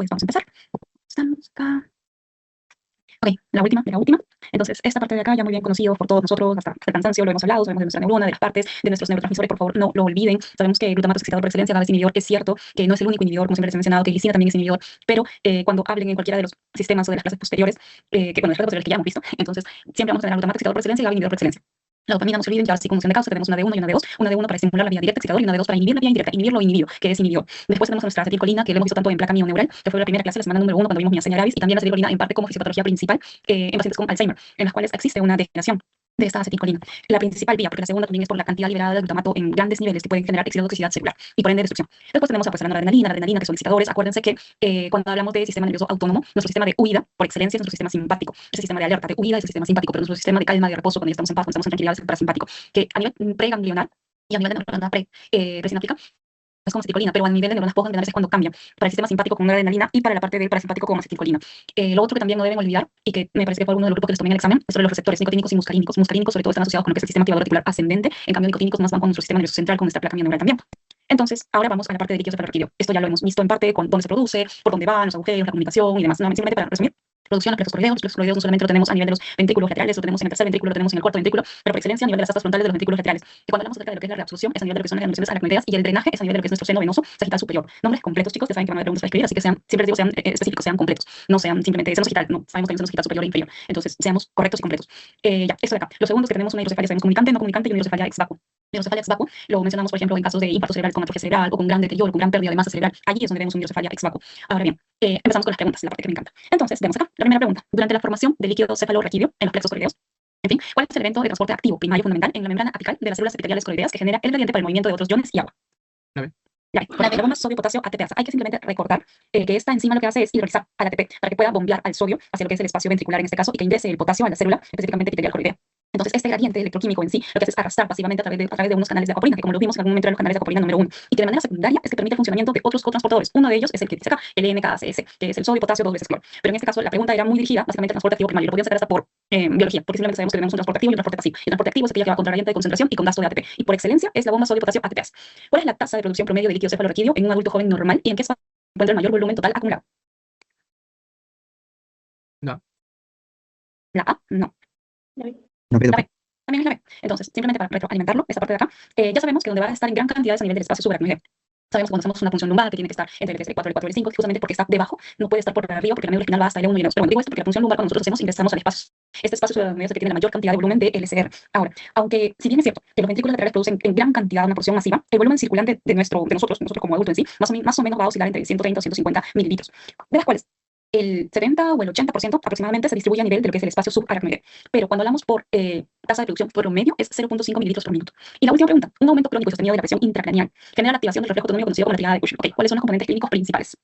pues vamos a empezar. Estamos acá. Ok, la última. Entonces, esta parte de acá ya muy bien conocido por todos nosotros, hasta el cansancio, lo hemos hablado, sabemos de nuestra neurona, de las partes, de nuestros neurotransmisores, por favor, no lo olviden. Sabemos que el glutamato es excitador por excelencia, GABA es inhibidor, es cierto que no es el único inhibidor, como siempre les he mencionado, que glicina también es inhibidor, pero cuando hablen en cualquiera de los sistemas o de las clases posteriores, que bueno, las clases posteriores que ya hemos visto, entonces siempre vamos a tener glutamato excitador por excelencia y GABA inhibidor por excelencia. La dopamina, no se olviden, ya así como función de causa, tenemos una de 1 y una de 2. Una de 1 para estimular la vía directa excitador y una de 2 para inhibir la vía indirecta, inhibir lo inhibido, que es inhibido. Después tenemos a nuestra acetilcolina, que lo hemos visto tanto en placa mioneural, que fue la primera clase de la semana número 1 cuando vimos miastenia gravis, y también la acetilcolina en parte como fisiopatología principal en pacientes con Alzheimer, en las cuales existe una degeneración de esta acetilcolina. La principal vía, porque la segunda también es por la cantidad liberada de glutamato en grandes niveles que pueden generar excitotoxicidad celular y por ende destrucción. Después tenemos a pues, la noradrenalina, que son excitadores. Acuérdense que cuando hablamos de sistema nervioso autónomo, nuestro sistema de huida, por excelencia, es nuestro sistema simpático. Ese sistema de alerta, de huida es el sistema simpático, pero nuestro sistema de calma, de reposo, cuando ya estamos en paz, cuando estamos en tranquilidad, es el parasimpático, que a nivel preganglional y a nivel de neurona presináptica es como acetilcolina, pero a nivel de neuronas postgangliosas es cuando cambia para el sistema simpático con noradrenalina y para la parte del parasimpático con acetilcolina. Lo otro que también no deben olvidar, y que me parece que fue uno de los grupos que les tomé en el examen, es sobre los receptores nicotínicos y muscarínicos. Muscarínicos sobre todo están asociados con lo que es el sistema activador reticular ascendente, en cambio nicotínicos más van con nuestro sistema nervioso central, con nuestra placa mioneural también. Entonces, ahora vamos a la parte de líquido cefalorraquídeo. Esto ya lo hemos visto en parte con dónde se produce, por dónde van los agujeros, la comunicación y demás. No, simplemente para resumir. Producción de plexos coroideos. Los plexos coroideos no solamente lo tenemos a nivel de los ventrículos laterales, lo tenemos en el tercer ventrículo, lo tenemos en el cuarto ventrículo, pero por excelencia a nivel de las astas frontales de los ventrículos laterales. Y cuando hablamos acerca de lo que es la reabsorción, es a nivel de lo que son las gangliones aracnoideas y el drenaje es a nivel de lo que es nuestro seno venoso sagital superior. Nombres completos, chicos, ya saben que van a haber preguntas para escribir, así que sean, siempre les digo, sean específicos, sean completos. No sean simplemente seno sagital, no, sabemos que hay un seno sagital superior e inferior. Entonces, seamos correctos y completos. Ya, esto de acá. Los segundos que tenemos una hidrocefalia, sabemos comunicante, no comunicante y una hidrocefalia ex vacuo. Hidrocefalia ex vacuo lo mencionamos, por ejemplo, en casos de infarto cerebral con atrofia cerebral o con gran deterioro, con gran pérdida de masa cerebral. Allí es donde vemos una hidrocefalia ex vacuo. Ahora bien, empezamos con las preguntas, la parte que me encanta. Entonces, vemos acá. La primera pregunta. Durante la formación del líquido cefalorraquídeo en los plexos coroideos, en fin, ¿cuál es el evento de transporte activo primario fundamental en la membrana apical de las células epiteliales coroideas que genera el gradiente para el movimiento de otros iones y agua? La bomba sodio-potasio ATPasa. Hay que simplemente recordar que esta enzima lo que hace es hidrolizar al ATP para que pueda bombear al sodio hacia lo que es el espacio ventricular en este caso y que ingrese el potasio a la célula, específicamente epitelial coroidea. Entonces, este gradiente electroquímico en sí lo que hace es arrastrar pasivamente a través de unos canales de apoprina, que como lo vimos en algún momento eran los canales de apoprina número 1, y que de manera secundaria es que permite el funcionamiento de otros cotransportadores. Uno de ellos es el que dice acá, el NKCS, que es el sodio, potasio, 2 veces cloro. Pero en este caso la pregunta era muy dirigida básicamente al transporte activo primario. Lo podían sacar hasta por biología, porque simplemente sabemos que tenemos un transporte activo y un transporte pasivo. Y el transporte activo es aquella que va con gradiente de concentración y con gasto de ATP. Y por excelencia es la bomba sodio-potasio ATPase. ¿Cuál es la tasa de producción promedio de líquido cefalorraquídeo en un adulto joven normal y en qué se encuentra el mayor volumen total acumulado? No. La A, no. No, La B. También es la B. Entonces, simplemente para retroalimentarlo, esta parte de acá, ya sabemos que donde va a estar en gran cantidad es a nivel del espacio subaracnoideo. Sabemos que cuando hacemos una punción lumbar que tiene que estar entre el 3, el 4, el 4 y el 5, justamente porque está debajo, no puede estar por arriba porque la médula espinal va hasta el 1 y el 2. Pero bueno, digo esto porque la punción lumbar cuando nosotros hacemos ingresamos al espacio. Este espacio subaracnoideo es el que tiene la mayor cantidad de volumen de LCR. Ahora, aunque si bien es cierto que los ventrículos laterales producen en gran cantidad una porción masiva, el volumen circulante de nosotros como adultos en sí, más o menos va a oscilar entre 130 o 150 mililitros, de las cuales el 70 o el 80% aproximadamente se distribuye a nivel de lo que es el espacio subaracnoideo. Pero cuando hablamos por tasa de producción promedio es 0.5 mililitros por minuto. Y la última pregunta, un aumento crónico y sostenido de la presión intracraneal genera la activación del reflejo autonómico conocido como la triada de Cushing. Okay, ¿cuáles son los componentes clínicos principales?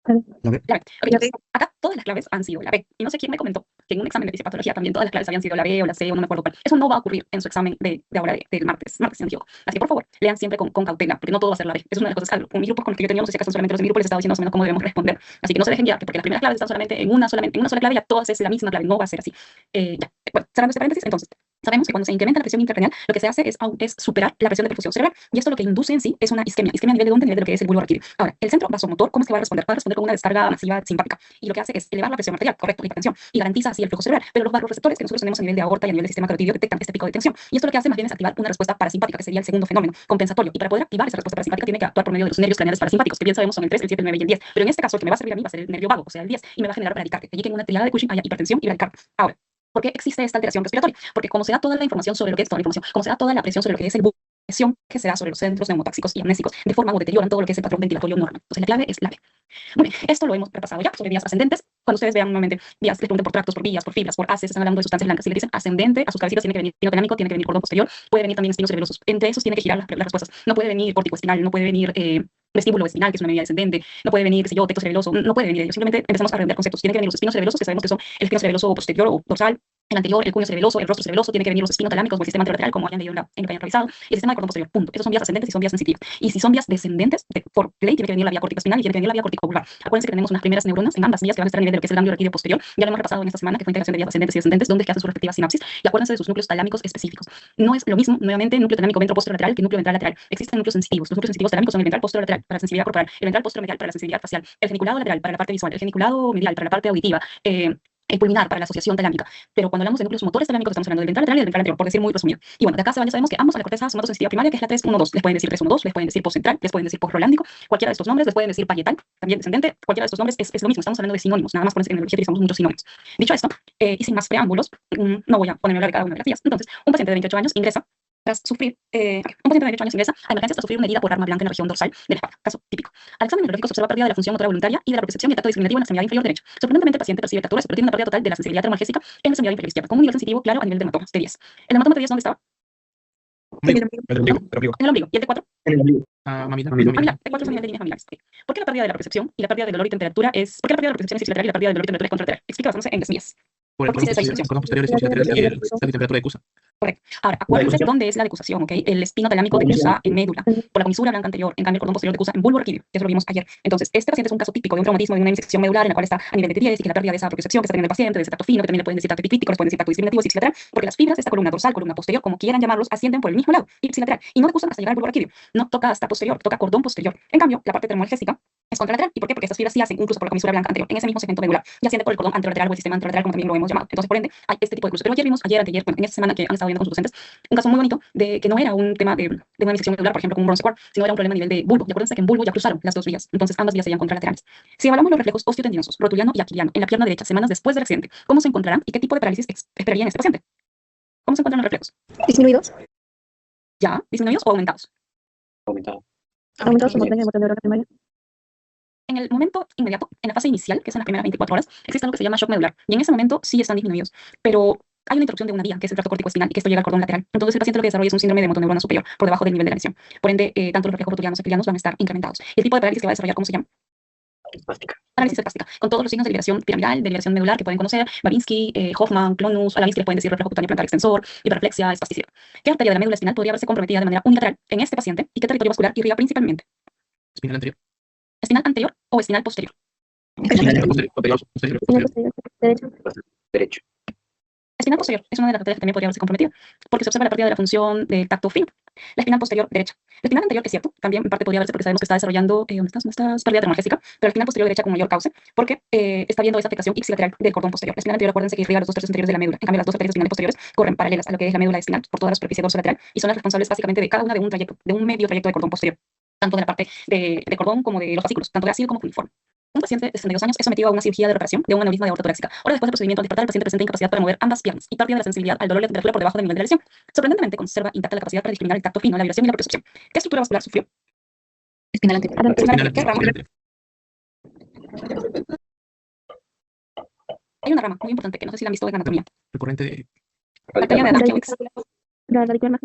La B. La B. Okay, entonces, acá todas las claves han sido la B. Y no sé quién me comentó que en un examen de fisiopatología también todas las claves habían sido la B o la C o no me acuerdo cuál. Eso no va a ocurrir en su examen de ahora del martes, si no me equivoco. Así que por favor, lean siempre con cautela, porque no todo va a ser la B. Es una de las cosas, con mis grupos con los que yo tenía, no sé si acá son solamente los de mi grupo, les estaba diciendo más o menos cómo debemos responder. Así que no se dejen guiar, porque las primeras claves están solamente en una sola clave, ya todas es la misma clave, no va a ser así. Ya, bueno, cerrando este paréntesis, entonces, sabemos que cuando se incrementa la presión intracraneal, lo que se hace es superar la presión de perfusión cerebral, y esto lo que induce en sí es una isquemia. ¿Isquemia a nivel de dónde? A nivel de lo que es el bulbo raquídeo. Ahora, el centro vasomotor, ¿cómo es que va a responder? Va a responder con una descarga masiva simpática, y lo que hace es elevar la presión arterial, correcto, hipertensión, y garantiza así el flujo cerebral, pero los vasoreceptores que nosotros tenemos a nivel de aorta y a nivel del sistema carotídeo detectan este pico de tensión, y esto lo que hace más bien es activar una respuesta parasimpática, que sería el segundo fenómeno, compensatorio, y para poder activar esa respuesta parasimpática tiene que actuar por medio de los nervios craneales parasimpáticos, que bien sabemos son el 3, el 7, el 9 y el 10, pero en este caso el que me va a servir a mí va a ser el nervio vago, o sea el 10, y me va a generar bradicardia, allí que en una triada de Cushing haya hipertensión y bradicardia. Ahora, ¿por qué existe esta alteración respiratoria? Porque como se da toda la información sobre lo que es toda la información, como se da toda la presión sobre lo que es el presión que se da sobre los centros neumotáxicos y amnésicos, deforman o deterioran todo lo que es el patrón ventilatorio normal. Entonces la clave es la B. Bueno, esto lo hemos repasado ya sobre vías ascendentes. Cuando ustedes vean nuevamente vías, les pregunten por tractos, por vías, por fibras, por haces, están hablando de sustancias blancas. Si le dicen ascendente, a sus cabecitas tiene que venir espinotelámico, tiene que venir cordón posterior, puede venir también espinos cerebelosos. Entre esos tiene que girar las respuestas. No puede venir corticoespinal, no puede venir vestíbulo espinal, que es una medida descendente, no puede venir, qué sé yo, tecto cerebeloso, no puede venir ello. Simplemente empezamos a aprender conceptos. Tiene que venir los espinos cerebelosos, que sabemos que son el espino cerebeloso posterior o dorsal, el anterior, el cuño cerebeloso, el rostro cerebeloso, tiene que venir los espinotalámicos o el sistema anterolateral, como hayan leído en lo que hayan revisado, y el sistema de cordón posterior, punto. Esos son vías ascendentes y son vías sensitivas. Y si son vías descendentes, por ley tiene que venir la vía corticoespinal y tiene que venir la vía corticovulvar. Acuérdense que tenemos unas primeras neuronas en ambas vías que van a estar a nivel de lo que es el ganglio raquídeo posterior. Ya lo hemos repasado en esta semana, que fue integración de vías ascendentes y descendentes, donde es que hacen su respectiva sinapsis. Y acuérdense de sus núcleos talámicos específicos. No es lo mismo, nuevamente, núcleo talámico ventroposterolateral que núcleo ventral lateral. Existen núcleos sensitivos. Los núcleos sensitivos talámicos son el ventral posterolateral para la sensibilidad corporal, el ventral posteromedial para la sensibilidad facial, el geniculado lateral para la parte visual, el geniculado medial para la parte auditiva, el pulminar para la asociación talámica. Pero cuando hablamos de núcleos motores talámicos, estamos hablando del ventral lateral y del ventral anterior, por decir muy resumido. Y bueno, de acá ya sabemos que ambos a la corteza somatosensitiva primaria, que es la 3-1-2. Les pueden decir 3-1-2, les pueden decir postcentral, les pueden decir posrolándico, cualquiera de estos nombres, les pueden decir parietal, también descendente, cualquiera de estos nombres es lo mismo, estamos hablando de sinónimos, nada más por eso en neurología utilizamos muchos sinónimos. Dicho esto, y sin más preámbulos, no voy a ponerme a hablar de cada una de las vías. Entonces, un paciente de 28 años ingresa tras sufrir, un paciente de 28 años ingresa a emergencias tras sufrir una herida por arma blanca en la región dorsal de la espalda, caso típico. Al examen neurológico se observa pérdida de la función motora voluntaria y de la propiocepción y el tacto discriminativo en la extremidad inferior derecha. Sorprendentemente, el paciente percibe tacturas, pero tiene una pérdida total de la sensibilidad termolgésica en la extremidad inferior izquierda, con un nivel sensitivo claro a nivel del hematoma T10. ¿El hematoma T10 dónde estaba? En el ombligo. ¿Y el T4? En el ombligo. Mamita. Mamilar. T4 es a nivel de líneas mamilares. ¿Por qué la pérdida de la propiocepción y la pérdida del dolor y temperatura es... ¿Por qué la pérdida de la propiocepción es ipsilateral y la pérdida del dolor y temperatura es contralateral? Explica basándose en las vías. Por el ¿Por qué existe esa distinción? cordón posterior es ipsilateral y el la temperatura de Cusa. Correcto. Ahora, acuérdense dónde es la decusación, ¿ok? El espino talámico de Cusa en médula, por la comisura blanca anterior, en cambio el cordón posterior de Cusa en bulbo raquídeo, que eso lo vimos ayer. Entonces, este paciente es un caso típico de un traumatismo de una insección medular en la cual está a nivel de T10 y que la pérdida de esa propiocepción que está teniendo el paciente, de ese tacto fino, que también le pueden decir tacto epicrítico, les pueden decir tacto discriminativo, es ipsilateral, porque las fibras de esta columna dorsal, columna posterior, como quieran llamarlos, ascienden por el mismo lado, ipsilateral, y no decusan hasta llegar al bulbo raquídeo. No toca hasta posterior, toca cordón posterior. En cambio, la parte termolgésica es contralateral. ¿Y por qué? Porque estas fibras sí hacen un cruce por la comisura blanca anterior, en ese mismo segmento medular, y asciende por el cordón anterolateral o el sistema anterolateral, como también lo hemos llamado. Entonces, por ende, hay este tipo de cruce. Pero ayer vimos, anteayer, bueno, en esta semana que han estado viendo con sus docentes, un caso muy bonito de que no era un tema de una infección medular, por ejemplo, como un bronce core, sino era un problema a nivel de bulbo. Y acuérdense que en bulbo ya cruzaron las dos vías, entonces ambas vías serían contralaterales. Si evaluamos los reflejos osteotendinosos, rotuliano y aquiliano, en la pierna derecha, semanas después del accidente, ¿cómo se encontrarán y qué tipo de parálisis esperaría en este paciente? ¿Cómo se encuentran los reflejos? Disminuidos. ¿Ya? ¿Disminuidos o aumentados? Aumentados como tenga motor primaria. En el momento inmediato, en la fase inicial, que es en las primeras 24 horas, existe algo que se llama shock medular. Y en ese momento sí están disminuidos. Pero hay una interrupción de una vía, que es el tracto corticoespinal, y que esto llega al cordón lateral. Entonces el paciente lo que desarrolla es un síndrome de motoneurona superior, por debajo del nivel de la lesión. Por ende, tanto los reflejos rotulianos y aquilianos van a estar incrementados. Y el tipo de parálisis que va a desarrollar, ¿cómo se llama? Espástica. Parálisis espástica, con todos los signos de liberación piramidal, de liberación medular que pueden conocer, Babinski, Hoffman, Clonus, a la vez que le pueden decir reflejo cutáneo plantar extensor, hiperreflexia, espasticidad. ¿Qué arteria de la médula espinal podría verse comprometida de manera unilateral en este paciente y qué territorio vascular irriga principalmente? Espinal anterior. ¿Espinal anterior o espinal posterior? Posterior. Derecho. Espinal posterior es una de las arterias que también podría verse comprometida, porque se observa la pérdida de la función del tacto fino. La espinal posterior derecha. La espinal anterior es cierto, también en parte podría verse porque sabemos que está desarrollando, ¿dónde estás? Pérdida termolgésica, pero la espinal posterior derecha con mayor cauce, porque está viendo esa afectación ipsilateral del cordón posterior. La espinal anterior, acuérdense que irriga los dos tercios anteriores de la médula, en cambio las dos arterias espinales posteriores corren paralelas a lo que es la médula espinal por toda la superficie dorsolateral y son las responsables básicamente de cada una de un trayecto, de un medio trayecto de cordón posterior, tanto de la parte de cordón como de los fascículos, tanto de ácido como cuneiforme. Un paciente de 62 años es sometido a una cirugía de reparación de un aneurisma de aorta torácica. Ahora, después del procedimiento antipartal, el paciente presenta incapacidad para mover ambas piernas y pérdida de la sensibilidad al dolor y la temperatura por debajo del nivel de la lesión. Sorprendentemente, conserva intacta la capacidad para discriminar el tacto fino, la vibración y la propiocepción. ¿Qué estructura vascular sufrió? Espinal anterior. ¿Qué rama? Hay una rama muy importante que no sé si la han visto en anatomía. Recurrente de Arteria de Adam-Kiewicz. La radical más.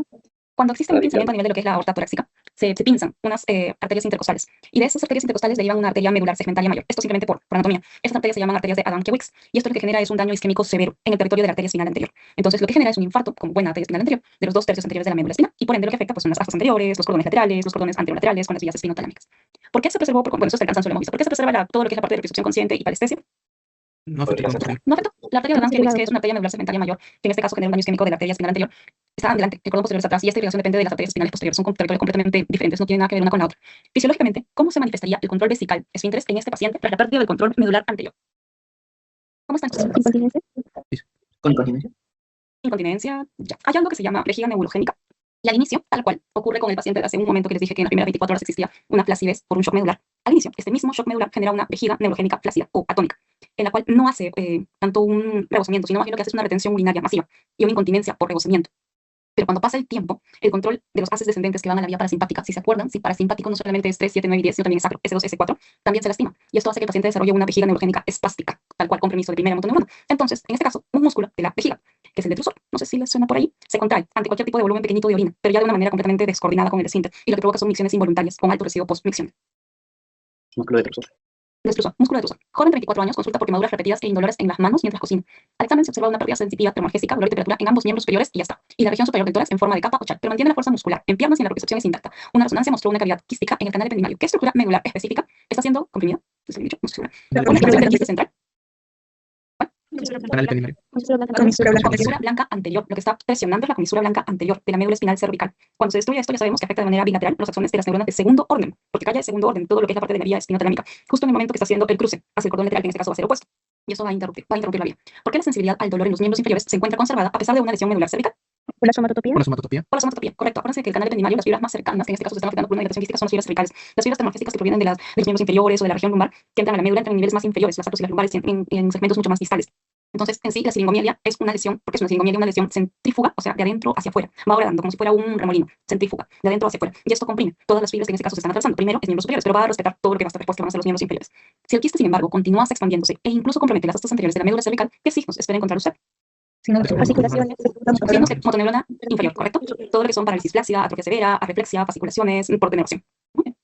Cuando existe un pinzamiento a nivel de lo que es la aorta torácica, se pinzan unas arterias intercostales. Y de esas arterias intercostales derivan una arteria medular segmentaria mayor. Esto simplemente por anatomía. Estas arterias se llaman arterias de Adam-Kiewicz. Y esto lo que genera es un daño isquémico severo en el territorio de la arteria espinal anterior. Entonces lo que genera es un infarto, como buena arteria espinal anterior, de los dos tercios anteriores de la médula espinal. Y por ende lo que afecta pues, son las asas anteriores, los cordones laterales, los cordones anterolaterales con las vías espinotalámicas. ¿Por qué se preservó? Bueno, eso hasta el cansancio lo hemos visto. ¿Por qué se preserva todo lo que es la parte de percepción consciente y parestesia? no afecta el cordón posterior. No afectó. La arteria de Adam-Kiewicz, que es una arteria medular segmentaria mayor, que en este caso genera un daño isquémico de la arteria espinal anterior, está adelante, el cordón posterior está atrás, y esta irrigación depende de las arterias espinales posteriores, son territorios completamente diferentes, no tienen nada que ver una con la otra. Fisiológicamente, ¿cómo se manifestaría el control vesical esfínteres en este paciente tras la pérdida del control medular anterior? ¿Cómo están estos síntomas? Incontinencia. Con incontinencia. Incontinencia, ya. Hay algo que se llama vejiga neurogénica. Y al inicio, tal cual ocurre con el paciente hace un momento que les dije que en las primeras 24 horas existía una flacidez por un shock medular. Al inicio, este mismo shock medular genera una vejiga neurogénica flácida o atónica, en la cual no hace tanto un rebosamiento, sino más bien lo que hace es una retención urinaria masiva y una incontinencia por rebosamiento. Pero cuando pasa el tiempo, el control de los haces descendentes que van a la vía parasimpática, si se acuerdan, si parasimpático no solamente es 3, 7, 9 y 10, sino también es sacro, S2, S4, también se lastima. Y esto hace que el paciente desarrolle una vejiga neurogénica espástica, tal cual con permiso de primera motoneurona. Entonces, en este caso, un músculo de la vejiga, que es el detrusor, no sé si les suena por ahí, se contrae ante cualquier tipo de volumen pequeñito de orina, pero ya de una manera completamente descoordinada con el esfínter, y lo que provoca son micciones involuntarias con alto residuo post-micción. Músculo detrusor. Destrusor, músculo detrusor. Joven de 24 años consulta por quemaduras repetidas e indoloras en las manos mientras cocina. Al examen se observa una pérdida sensitiva termoalgésica, dolor y temperatura en ambos miembros superiores y ya está. Y la región superior del tórax en forma de capa o chat, pero mantiene la fuerza muscular en piernas y en la propriocepción es intacta. Una resonancia mostró una cavidad quística en el canal ependimario. ¿Qué estructura medular específica está siendo comprimida? No estoy segura. ¿Cuál es la del quiste central? Canal ependimario. Comisura blanca anterior. Lo que está presionando es la comisura blanca anterior de la médula espinal cervical. Cuando se destruye esto, ya sabemos que afecta de manera bilateral los axones de las neuronas de segundo orden, porque calla de segundo orden todo lo que es la parte de la vía espinotalámica, justo en el momento que está haciendo el cruce hacia el cordón lateral, que en este caso va a ser opuesto. Y eso va a interrumpir la vía. ¿Por qué la sensibilidad al dolor en los miembros inferiores se encuentra conservada a pesar de una lesión medular cervical? ¿Por la somatotopía? Por la somatotopía. Por la somatotopía, correcto. Acuérdense que el canal ependimario, las fibras más cercanas, que en este caso se están afectando por una dilatación quística, son las fibras cervicales. Las fibras termoalgésicas que provienen de los miembros inferiores o de la región lumbar, que entran a la médula, entran en niveles más inferiores, las actos y las lumbares en segmentos mucho más distales. Entonces, en sí, la siringomialia es una lesión, porque es una siringomialia, una lesión centrífuga, o sea, de adentro hacia afuera. Va ahora como si fuera un remolino, centrífuga, de adentro hacia afuera. Y esto comprime todas las fibras que en este caso se están atravesando. Primero es miembros superiores, pero va a respetar todo lo que va a estar después, que van a ser los miembros inferiores. Si el quiste, sin embargo, continúa expandiéndose e incluso compromete las astas anteriores de la médula cervical, ¿qué signos espera encontrar usted? Fasciculaciones. Signos de motoneurona inferior, ¿correcto? Todo lo que son parálisis flácida, atrofia severa, arreflexia, fasciculaciones, por denervación. Muy bien.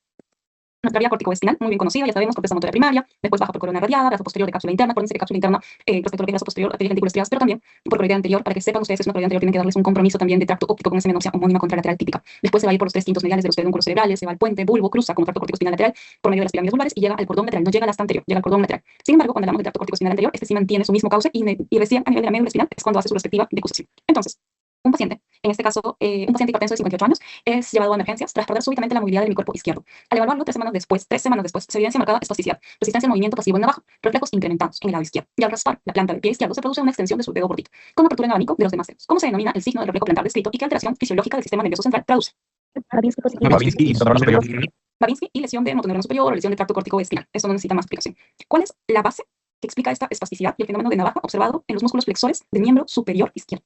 Nuestra vía corticoespinal, muy bien conocida, ya sabemos, corteza motora primaria, después baja por corona radiada, brazo posterior de cápsula interna, acuérdense que cápsula interna, respecto a lo que es brazo posterior, arterias ventículos estriadas, pero también por coroidea anterior, para que sepan ustedes, es una coroidea anterior, tienen que darles un compromiso también de tracto óptico con esa menopsia homónima contralateral típica. Después se va a ir por los tres quintos mediales de los pedúnculos cerebrales, se va al puente, bulbo, cruza como tracto corticoespinal lateral por medio de las pirámides vulvares y llega al cordón lateral, no llega al asta anterior, llega al cordón lateral. Sin embargo, cuando hablamos del tracto corticoespinal anterior, este sí mantiene su mismo cauce y recién a nivel de la médula espinal es cuando hace su respectiva decusación. Entonces, un paciente, en este caso, un paciente hipertenso de 58 años, es llevado a emergencias tras perder súbitamente la movilidad de mi cuerpo izquierdo. Al evaluarlo 3 semanas después, se evidencia marcada espasticidad, resistencia al movimiento pasivo en navaja, reflejos incrementados en el lado izquierdo. Y al raspar la planta del pie izquierdo se produce una extensión de su dedo gordito, con apertura en abanico de los demás dedos. ¿Cómo se denomina el signo del reflejo plantar descrito y qué alteración fisiológica del sistema nervioso central traduce? Babinski positivo. Babinski y motoneurona superior. Babinski y lesión de motoneurona superior o lesión de tracto corticoespinal. Esto no necesita más explicación. ¿Cuál es la base que explica esta espasticidad y el fenómeno de navaja observado en los músculos flexores del miembro superior izquierdo?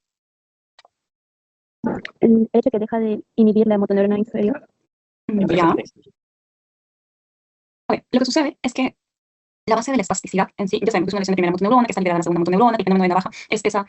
El hecho que deja de inhibir la motoneurona inferior. Ya. Okay. Lo que sucede es que la base de la espasticidad en sí, ya sabemos que es una lesión de primera motoneurona, que está liberada a la segunda motoneurona, el fenómeno de navaja es esa,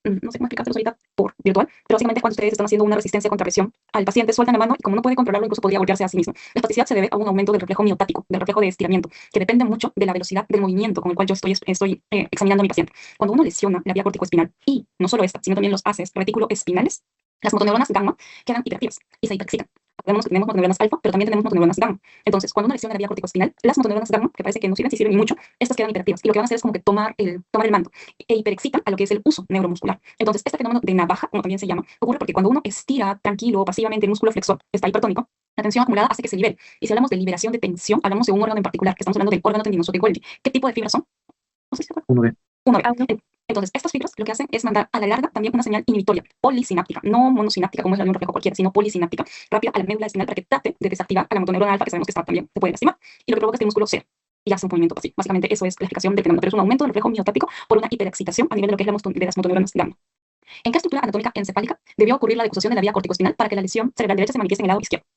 no sé cómo explicárselos ahorita por virtual, pero básicamente cuando ustedes están haciendo una resistencia contra presión al paciente, sueltan la mano y como no puede controlarlo, incluso podría golpearse a sí mismo. La espasticidad se debe a un aumento del reflejo miotático, del reflejo de estiramiento, que depende mucho de la velocidad del movimiento con el cual yo estoy examinando a mi paciente. Cuando uno lesiona la vía corticoespinal, y no solo esta, sino también los haces reticuloespinales, las motoneuronas gamma quedan hiperactivas y se hiperexcitan. Vemos que tenemos motoneuronas alfa, pero también tenemos motoneuronas gamma. Entonces, cuando uno lesiona la vía corticoespinal, las motoneuronas gamma, que parece que no sirven, si sirven ni mucho, estas quedan hiperactivas. Y lo que van a hacer es como que tomar el mando e hiperexcitan a lo que es el uso neuromuscular. Entonces, este fenómeno de navaja, como también se llama, ocurre porque cuando uno estira tranquilo o pasivamente el músculo flexor, que está hipertónico, la tensión acumulada hace que se libere. Y si hablamos de liberación de tensión, hablamos de un órgano en particular, que estamos hablando del órgano tendinoso de Golgi. ¿Qué tipo de fibras son? No sé si se acuerdan. 1B. 1B. Entonces, estas fibras lo que hacen es mandar a la larga también una señal inhibitoria, polisináptica, no monosináptica como es la de un reflejo cualquiera, sino polisináptica, rápida a la médula espinal para que trate de desactivar a la motoneurona alfa, que sabemos que está también se puede lastimar, y lo que provoca es que el músculo ceda y hace un movimiento pasivo. Básicamente, eso es la explicación del fenómeno, pero es un aumento del reflejo miotático por una hiperexcitación a nivel de lo que es de las motoneuronas gamma. ¿En qué estructura anatómica encefálica debió ocurrir la decusación de la vía corticoespinal para que la lesión cerebral derecha se manifieste en el lado izquierdo?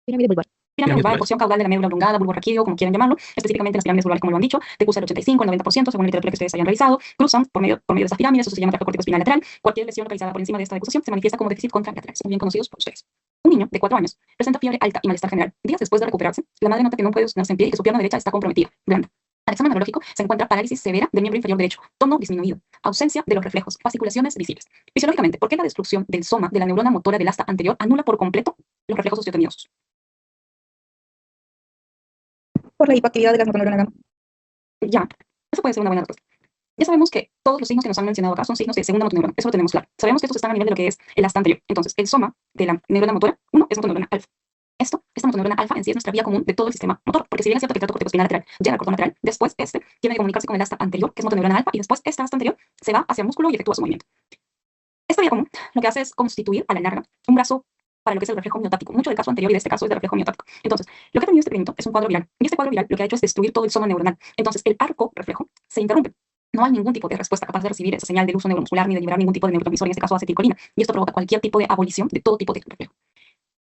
Pirámide vulvar. Pirámide vulvar, porción caudal de la médula oblongada, bulbo raquídeo, como quieran llamarlo, específicamente las pirámides vulvares, como lo han dicho, decusa el 85, el 90%, según la literatura que ustedes hayan revisado, cruzan por medio de estas pirámides, eso se llama tracto corticoespinal lateral. Cualquier lesión localizada por encima de esta decusación se manifiesta como déficit contralateral, muy bien conocidos por ustedes. Un niño de 4 años presenta fiebre alta y malestar general. Días después de recuperarse, la madre nota que no puede sostenerse en pie y que su pierna derecha está comprometida, blanda. Al examen neurológico se encuentra parálisis severa del miembro inferior derecho, tono disminuido, ausencia de los reflejos, fasciculaciones visibles. Fisiológicamente, ¿por qué la destrucción del soma de la neurona motora del asta anterior anula por completo los reflejos osteoteninosos? Por la hipoactividad de las motoneuronas gamma. Ya, eso puede ser una buena respuesta. Ya sabemos que todos los signos que nos han mencionado acá son signos de segunda motoneurona, eso lo tenemos claro. Sabemos que estos están a nivel de lo que es el asta anterior. Entonces, el soma de la neurona motora, uno, es motoneurona alfa. Esta motoneurona alfa en sí es nuestra vía común de todo el sistema motor, porque si bien es cierto que el tracto corticoespinal lateral llega al cordón lateral, después este tiene que comunicarse con el asta anterior, que es motoneurona alfa, y después esta asta anterior se va hacia el músculo y efectúa su movimiento. Esta vía común lo que hace es constituir a la larga un brazo para lo que es el reflejo miotático. Mucho del caso anterior y de este caso es del reflejo miotático. Entonces, lo que ha tenido este primito es un cuadro viral. Y este cuadro viral lo que ha hecho es destruir todo el soma neuronal. Entonces, el arco reflejo se interrumpe. No hay ningún tipo de respuesta capaz de recibir esa señal del uso neuromuscular ni de liberar ningún tipo de neurotransmisor, en este caso acetilcolina. Y esto provoca cualquier tipo de abolición de todo tipo de reflejo.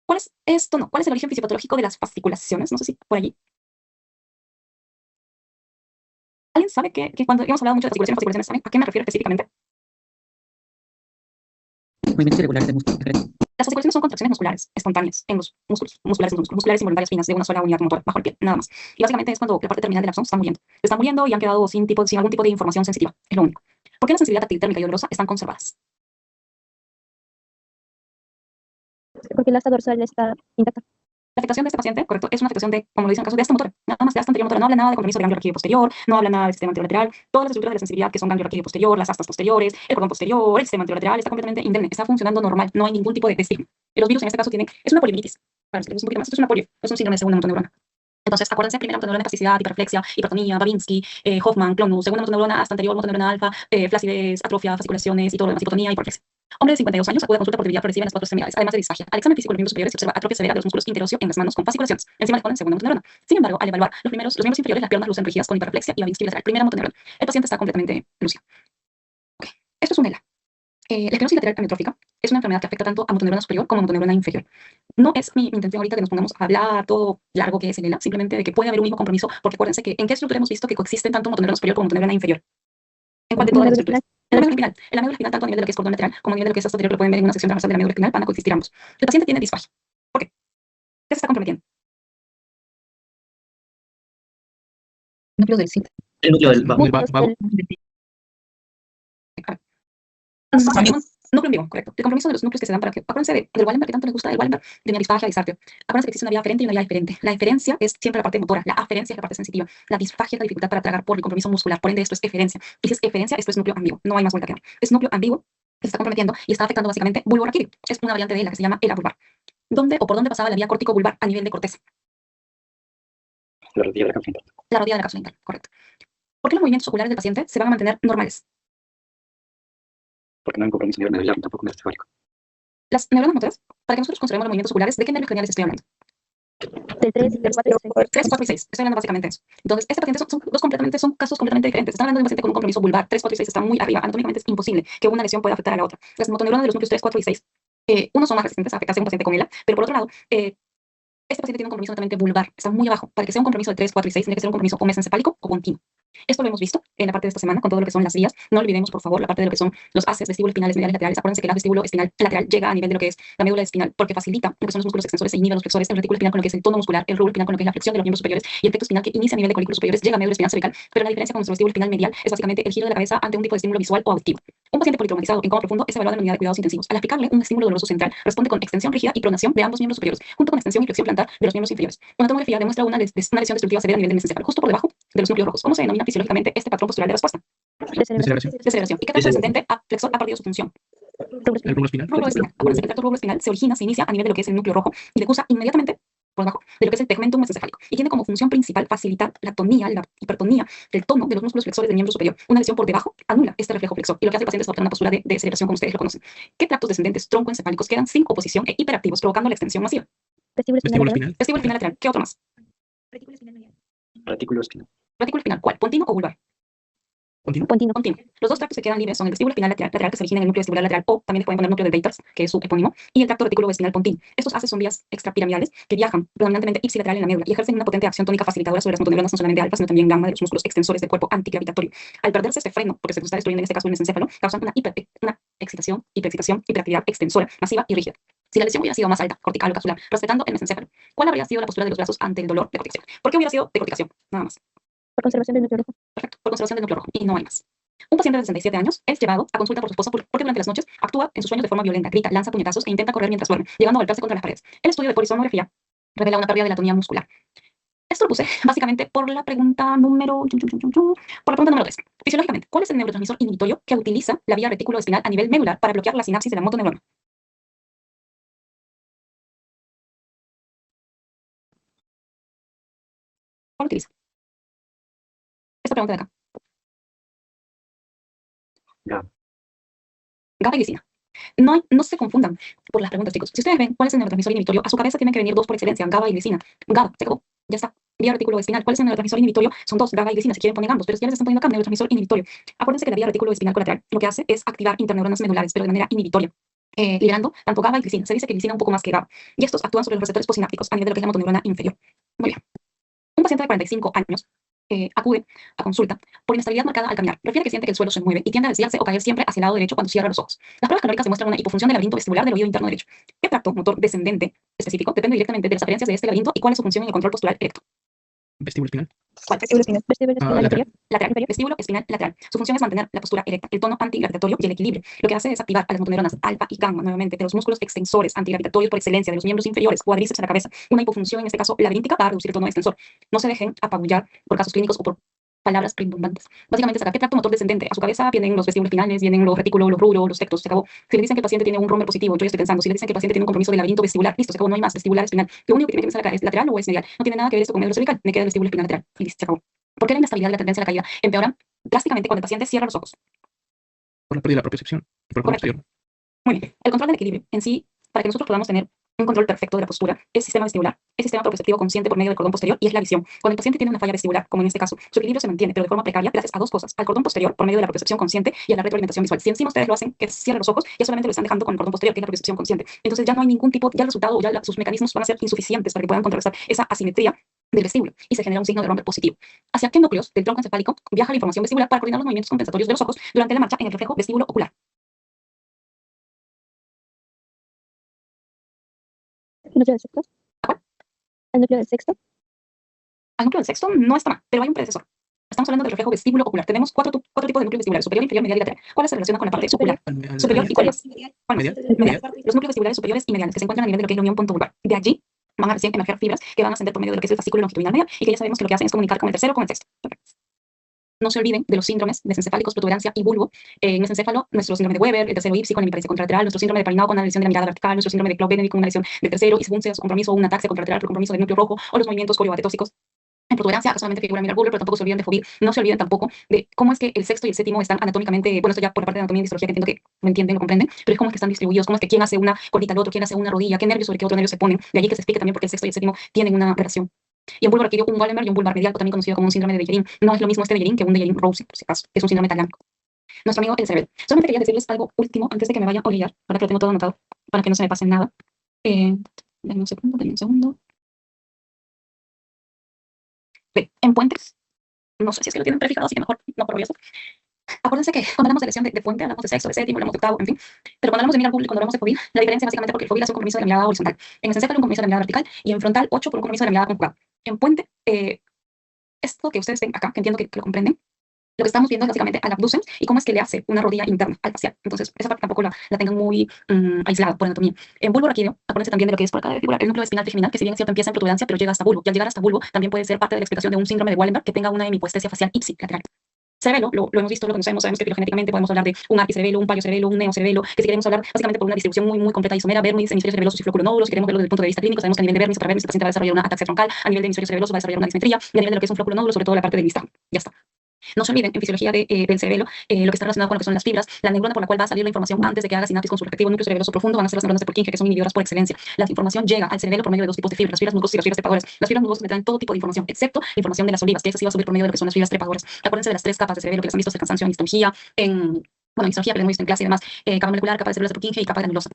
¿Cuál es esto? No. ¿Cuál es el origen fisiopatológico de las fasciculaciones? No sé si por allí. ¿Alguien sabe que cuando hemos hablado mucho de fasciculaciones, ¿saben a qué me refiero específicamente? Movimientos irregulares del músculo. Las fasciculaciones son contracciones musculares espontáneas en los músculos, musculares involuntarias finas de una sola unidad motora bajo el pie, nada más. Y básicamente es cuando la parte terminal del axón se está muriendo y han quedado sin algún tipo de información sensitiva, es lo único. ¿Por qué la sensibilidad táctil, térmica y olorosa están conservadas? Porque la asa dorsal está intacta. La afectación de este paciente, correcto, es una afectación de, como lo dicen en el caso de esta motora, nada más de esta anterior motora, no habla nada de compromiso de ganglio raquídeo posterior, no habla nada del sistema anterolateral, todas las estructuras de la sensibilidad que son ganglio raquídeo posterior, las astas posteriores, el cordón posterior, el sistema anterolateral, está completamente indemne, está funcionando normal, no hay ningún tipo de estigma. Y los virus en este caso tienen, es una poliomelitis, para los que les gusta un poquito más, esto es una polio, es un síndrome de segunda motoneurona. Entonces, acuérdense, primera motoneurona de plasticidad, hiperreflexia, hipertonía, Babinski, Hoffman, Clonus, segunda motoneurona hasta anterior motoneurona alfa, flacidez, atrofia, fasciculaciones y todo lo demás, hipotonía, hiperreflexia. Hombre de 52 años acude a consulta por debilidad progresiva en las cuatro extremidades, además de disfagia. Al examen físico de los miembros superiores se observa atrofia severa de los músculos interocio en las manos con fasciculaciones. Encima le ponen segunda motoneurona. Sin embargo, al evaluar los miembros inferiores, las piernas lucen rígidas con hiperreflexia y Babinski lateral. Primera motoneurona. El paciente está completamente lúcido. Okay. Esto es un ELA. La esclerosis lateral amiotrófica es una enfermedad que afecta tanto a motoneurona superior como a motoneurona inferior. No es mi intención ahorita que nos pongamos a hablar todo largo que es el ELA, simplemente de que puede haber un mismo compromiso, porque acuérdense que en qué estructura hemos visto que coexisten tanto motoneurona superior como motoneurona inferior. ¿En cuál de todas las estructuras? En la médula espinal. En la médula espinal, tanto a nivel de lo que es cordón lateral como a nivel de lo que es posterior, lo pueden ver en una sección transversal de la médula espinal, van a coexistir ambos. El paciente tiene disfagia. ¿Por qué? ¿Qué se está comprometiendo? Núcleo del CIT. El núcleo del vago. Núcleo en vivo, correcto. El compromiso de los núcleos que se dan para que, acuérdense del Wallenberg, que tanto les gusta el Wallenberg, de mi disfagia, disartrio. Acuérdense que existe una vía aferente y una vía diferente. La eferencia es siempre la parte motora, la aferencia es la parte sensitiva. La disfagia es la dificultad para tragar por el compromiso muscular, por ende esto es eferencia. Y si es eferencia, esto es núcleo ambiguo, no hay más vuelta que dar. Es núcleo ambiguo que se está comprometiendo y está afectando básicamente bulbo-raquídeo. Es una variante de la que se llama ELA vulvar. ¿Dónde o por dónde pasaba la vía córtico-vulvar a nivel de corteza? La rodilla de la cápsula. La rodilla de la cápsula interna, correcto. ¿Por qué los movimientos oculares del paciente se van a mantener normales? Porque no hay un compromiso nivel medular, tampoco metacefálico. Las neuronas motoras, para que nosotros conservemos los movimientos oculares, ¿de qué nervios craneales estoy hablando? Del 3, del 4 y del 6. 3, 4 y 6. Estoy hablando básicamente de eso. Entonces, este paciente son casos completamente diferentes. Están hablando de un paciente con un compromiso vulvar. 3, 4 y 6 está muy arriba. Anatómicamente es imposible que una lesión pueda afectar a la otra. Las motoneuronas de los núcleos 3, 4 y 6, unos son más resistentes a afectarse a un paciente con ELA, pero por otro lado, este paciente tiene un compromiso netamente vulvar. Está muy abajo. Para que sea un compromiso de 3, 4 y 6, tiene que ser un compromiso o mesencefálico o continuo. Esto lo hemos visto en la parte de esta semana con todo lo que son las vías. No olvidemos, por favor, la parte de lo que son los haces vestíbulo espinales mediales laterales. Acuérdense que el vestíbulo espinal lateral llega a nivel de lo que es la médula espinal porque facilita lo que son los músculos extensores e inhibe los flexores, el retículo espinal con lo que es el tono muscular, el rubro espinal con lo que es la flexión de los miembros superiores y el pecto espinal que inicia a nivel de colículos superiores llega a médula espinal cervical. Pero la diferencia con nuestro vestíbulo espinal medial es básicamente el giro de la cabeza ante un tipo de estímulo visual o auditivo. Un paciente politraumatizado en coma profundo es evaluado en la unidad de cuidados intensivos. Al aplicarle un estímulo doloroso central, responde con extensión rígida y pronación de ambos miembros superiores, junto con extensión y flexión plantar de los miembros inferiores. Una tomografía demuestra una lesión destructiva severa a nivel del mesencéfalo, justo por debajo de los núcleos rojos. ¿Cómo se denomina fisiológicamente este patrón postural de respuesta? Deceleración. Deceleración. ¿Y qué tanto descendente a flexor ha perdido su función? El rubro espinal. Rubro espinal. Acuérdense que el tracto rubro espinal se inicia a nivel de lo que es el núcleo rojo y le cursa inmediatamente por debajo de lo que es el tegmentum mesencéfalico. Y tiene como función principal facilitar la tonía, la hipertonía del tono de los músculos flexores del miembro superior. Una lesión por debajo anula este reflejo flexor y lo que hace el paciente es adoptar una postura de deceleración como ustedes lo conocen. ¿Qué tractos descendentes troncoencefálicos quedan sin oposición e hiperactivos provocando la extensión masiva? Vestíbulo Vestíbulo espinal. espinal. Vestíbulo espinal lateral. ¿Qué otro más? Retículo espinal medial. Retículo espinal. Retículo espinal. ¿Cuál? ¿Pontino o vulvar? Continuo. Continuo. Continuo. Los dos tractos que quedan libres son el vestíbulo espinal lateral que se origina en el núcleo vestibular lateral o también le pueden poner núcleo de Bates, que es su epónimo, y el tracto retículo espinal pontino. Estos haces son vías extrapiramidales que viajan predominantemente ipsilateral en la médula y ejercen una potente acción tónica facilitadora sobre las motoneuronas no solamente alfa, sino también gamma de los músculos extensores del cuerpo antigravitatorio. Al perderse este freno, porque se está destruyendo en este caso el mesencéfalo, causan una excitación, hiperactividad extensora, masiva y rígida. Si la lesión hubiera sido más alta, cortical o capsular, respetando el mesencéfalo, ¿cuál habría sido la postura de los brazos ante el dolor de corticación? ¿Por qué hubiera sido de corticación? Nada más. Por conservación del núcleo rojo. Perfecto, por conservación del núcleo rojo y no hay más. Un paciente de 67 años es llevado a consulta por su esposa porque durante las noches actúa en sus sueños de forma violenta, grita, lanza puñetazos e intenta correr mientras duerme, llegando a golpearse contra las paredes. El estudio de polisomnografía revela una pérdida de la tonía muscular. Esto lo puse básicamente por la pregunta número 3. Fisiológicamente, ¿cuál es el neurotransmisor inhibitorio que utiliza la vía retículo espinal a nivel medular para bloquear la sinapsis de la motoneurona? ¿Cuál utiliza? Esta pregunta de acá. GABA. GABA y glicina. No se confundan por las preguntas, chicos. Si ustedes ven cuál es el neurotransmisor inhibitorio, a su cabeza tienen que venir dos por excelencia, GABA y glicina. GABA, se acabó, ya está. Vía retículo espinal. ¿Cuál es el neurotransmisor inhibitorio? Son dos, GABA y glicina. Si quieren poner ambos, pero si ya les están poniendo acá neurotransmisor inhibitorio. Acuérdense que la vía retículo espinal colateral lo que hace es activar interneuronas medulares, pero de manera inhibitoria, liberando tanto GABA y glicina. Se dice que glicina un poco más que GABA. Y estos actúan sobre los receptores postsinápticos a nivel de lo que es la motoneurona inferior. Muy bien. Un paciente de 45 años acude a consulta por inestabilidad marcada al caminar. Refiere que siente que el suelo se mueve y tiende a desviarse o caer siempre hacia el lado derecho cuando cierra los ojos. Las pruebas canónicas demuestran una hipofunción del laberinto vestibular del oído interno derecho. ¿Qué tracto motor descendente específico depende directamente de las aferencias de este laberinto y cuál es su función en el control postural erecto? Vestíbulo espinal. ¿Cuál? Vestíbulo espinal. Vestíbulo espinal lateral. inferior. Lateral, vestíbulo espinal lateral. Su función es mantener la postura erecta, el tono antigravitatorio y el equilibrio. Lo que hace es activar a las motoneuronas alfa y gamma, nuevamente, de los músculos extensores antigravitatorios por excelencia, de los miembros inferiores, cuádriceps a la cabeza. Una hipofunción, en este caso laberíntica, va a reducir el tono extensor. No se dejen apabullar por casos clínicos o por palabras rimbombantes. Básicamente, saca qué tracto motor descendente. A su cabeza vienen los vestíbulos espinales, vienen los retículos, los rubros, los tectos, se acabó. Si le dicen que el paciente tiene un rumor positivo, yo ya estoy pensando. Si le dicen que el paciente tiene un compromiso del laberinto vestibular, listo, se acabó, no hay más. Vestibular espinal. Lo único que tiene que pensar acá es lateral o es medial. No tiene nada que ver esto con médulo cervical. Me queda el vestíbulo espinal lateral. Y listo, se acabó. ¿Por qué la inestabilidad y la tendencia a la caída empeoran drásticamente cuando el paciente cierra los ojos? Por la pérdida de la propiocepción. Por el cordón Correcto. posterior. Muy bien. El control del equilibrio en sí, para que nosotros podamos tener un control perfecto de la postura, es sistema vestibular, es sistema propioceptivo consciente por medio del cordón posterior y es la visión. Cuando el paciente tiene una falla vestibular, como en este caso, su equilibrio se mantiene, pero de forma precaria, gracias a dos cosas: al cordón posterior por medio de la propiocepción consciente y a la retroalimentación visual. Si encima ustedes lo hacen, que cierren los ojos, ya solamente lo están dejando con el cordón posterior, que es la propiocepción consciente. Entonces ya no hay ningún tipo, ya el resultado, sus mecanismos van a ser insuficientes para que puedan contrarrestar esa asimetría del vestíbulo y se genera un signo de romper positivo. ¿Hacia qué núcleos del tronco encefálico viaja la información vestibular para coordinar los movimientos compensatorios de los ojos durante la marcha en el reflejo vestíbulo ocular? El núcleo del sexto. El núcleo del sexto. Al núcleo del sexto no está mal, pero hay un predecesor. Estamos hablando del reflejo vestíbulo ocular. Tenemos cuatro tipos de núcleos vestibulares: superior, inferior, medial y lateral. ¿Cuál se relaciona con la parte ocular? Superior y cuál más. ¿Cuál más? Medial. Los núcleos vestibulares superiores y mediales que se encuentran a nivel de lo que es la unión puntobulbar. De allí van a recién emerger fibras que van a ascender por medio de lo que es el fascículo longitudinal medial y que ya sabemos que lo que hacen es comunicar con el tercero o con el sexto. No se olviden de los síndromes mesencefálicos, protuberancia y bulbo. En mesencéfalo, nuestro síndrome de Weber, el tercero ípsico, la hemiparesia contralateral, nuestro síndrome de Palinao con una lesión de la mirada vertical, nuestro síndrome de Claude-Benedict con una lesión del tercero, y según sea su compromiso, un ataque contralateral por compromiso del núcleo rojo, o los movimientos coreoatetóxicos. En protuberancia, acá solamente figura mirar bulbo, pero tampoco se olviden de fobir. No se olviden tampoco de cómo es que el sexto y el séptimo están anatómicamente, bueno, esto ya por la parte de anatomía y histología, que entiendo que lo entienden, lo comprenden, pero es cómo es que están distribuidos, cómo es que quién hace una colita al otro, quién hace una rodilla, qué nervio sobre qué otro nervio se ponen. De allí que se explique también por qué el sexto y el séptimo tienen una relación. Y en bulbo raquídeo, un Wallenberg y un bulbar medial, también conocido como un síndrome de Dejerin. No es lo mismo este Dejerin que un Dejerin-Rose, por si acaso, que es un síndrome italiano. Nuestro amigo el cerebelo. Solamente quería decirles algo último antes de que me vaya a olvidar, para que lo tengo todo anotado, para que no se me pase nada. Denme un segundo. Bien, en puentes, no sé si es que lo tienen prefijado, así que mejor no provoy eso. Acuérdense que cuando hablamos de lesión de puente, hablamos de sexto, de séptimo, hablamos de octavo, en fin. Pero cuando hablamos de mirar público, cuando hablamos de fobia, la diferencia básicamente porque el fobia hace un compromiso de la mirada horizontal. En el encéfalo un compromiso de la mirada vertical y en frontal 8 por un compromiso de la mirada conjugada. En puente, esto que ustedes ven acá, que entiendo que lo comprenden, lo que estamos viendo es básicamente al abducen y cómo es que le hace una rodilla interna al facial. Entonces, esa parte tampoco la tengan muy aislada por anatomía. En bulbo raquídeo, acuérdense también de lo que es por acá de vestibular, el núcleo espinal trigeminal, que si bien es cierto empieza en protuberancia, pero llega hasta bulbo. Y al llegar hasta bulbo, también puede ser parte de la explicación de un síndrome de Wallenberg que tenga una hemipoestesia facial ipsilateral. Cerebelo, lo hemos visto, lo conocemos, sabemos que filogenéticamente podemos hablar de un arquicerebelo, un paliocerebelo, un neocerebelo, que si queremos hablar básicamente por una distribución muy completa y somera, vermis, hemisferios cerebelosos y flóculo-nódulos, si queremos verlo desde el punto de vista clínico, sabemos que a nivel de vermis, para vermis, el paciente va a desarrollar una ataxia troncal, a nivel de hemisferio cerebeloso va a desarrollar una dismetría, y a nivel de lo que es un flóculo-nódulo, sobre todo la parte del listón. Ya está. No se olviden, en fisiología del cerebelo, lo que está relacionado con lo que son las fibras, la neurona por la cual va a salir la información antes de que haga sinapsis con su respectivo núcleo cerebeloso profundo van a ser las neuronas de Purkinje, que son inhibidoras por excelencia. La información llega al cerebelo por medio de dos tipos de fibras, las fibras musgosas y las fibras trepadoras. Las fibras musgosas me traen todo tipo de información, excepto la información de las olivas, que esa sí va a subir por medio de lo que son las fibras trepadoras. Acuérdense de las tres capas de cerebelo que les han visto el cansancio en histología, en histología que les hemos visto en clase y demás, capa molecular, capa de células de Purkinje y capa granulosa.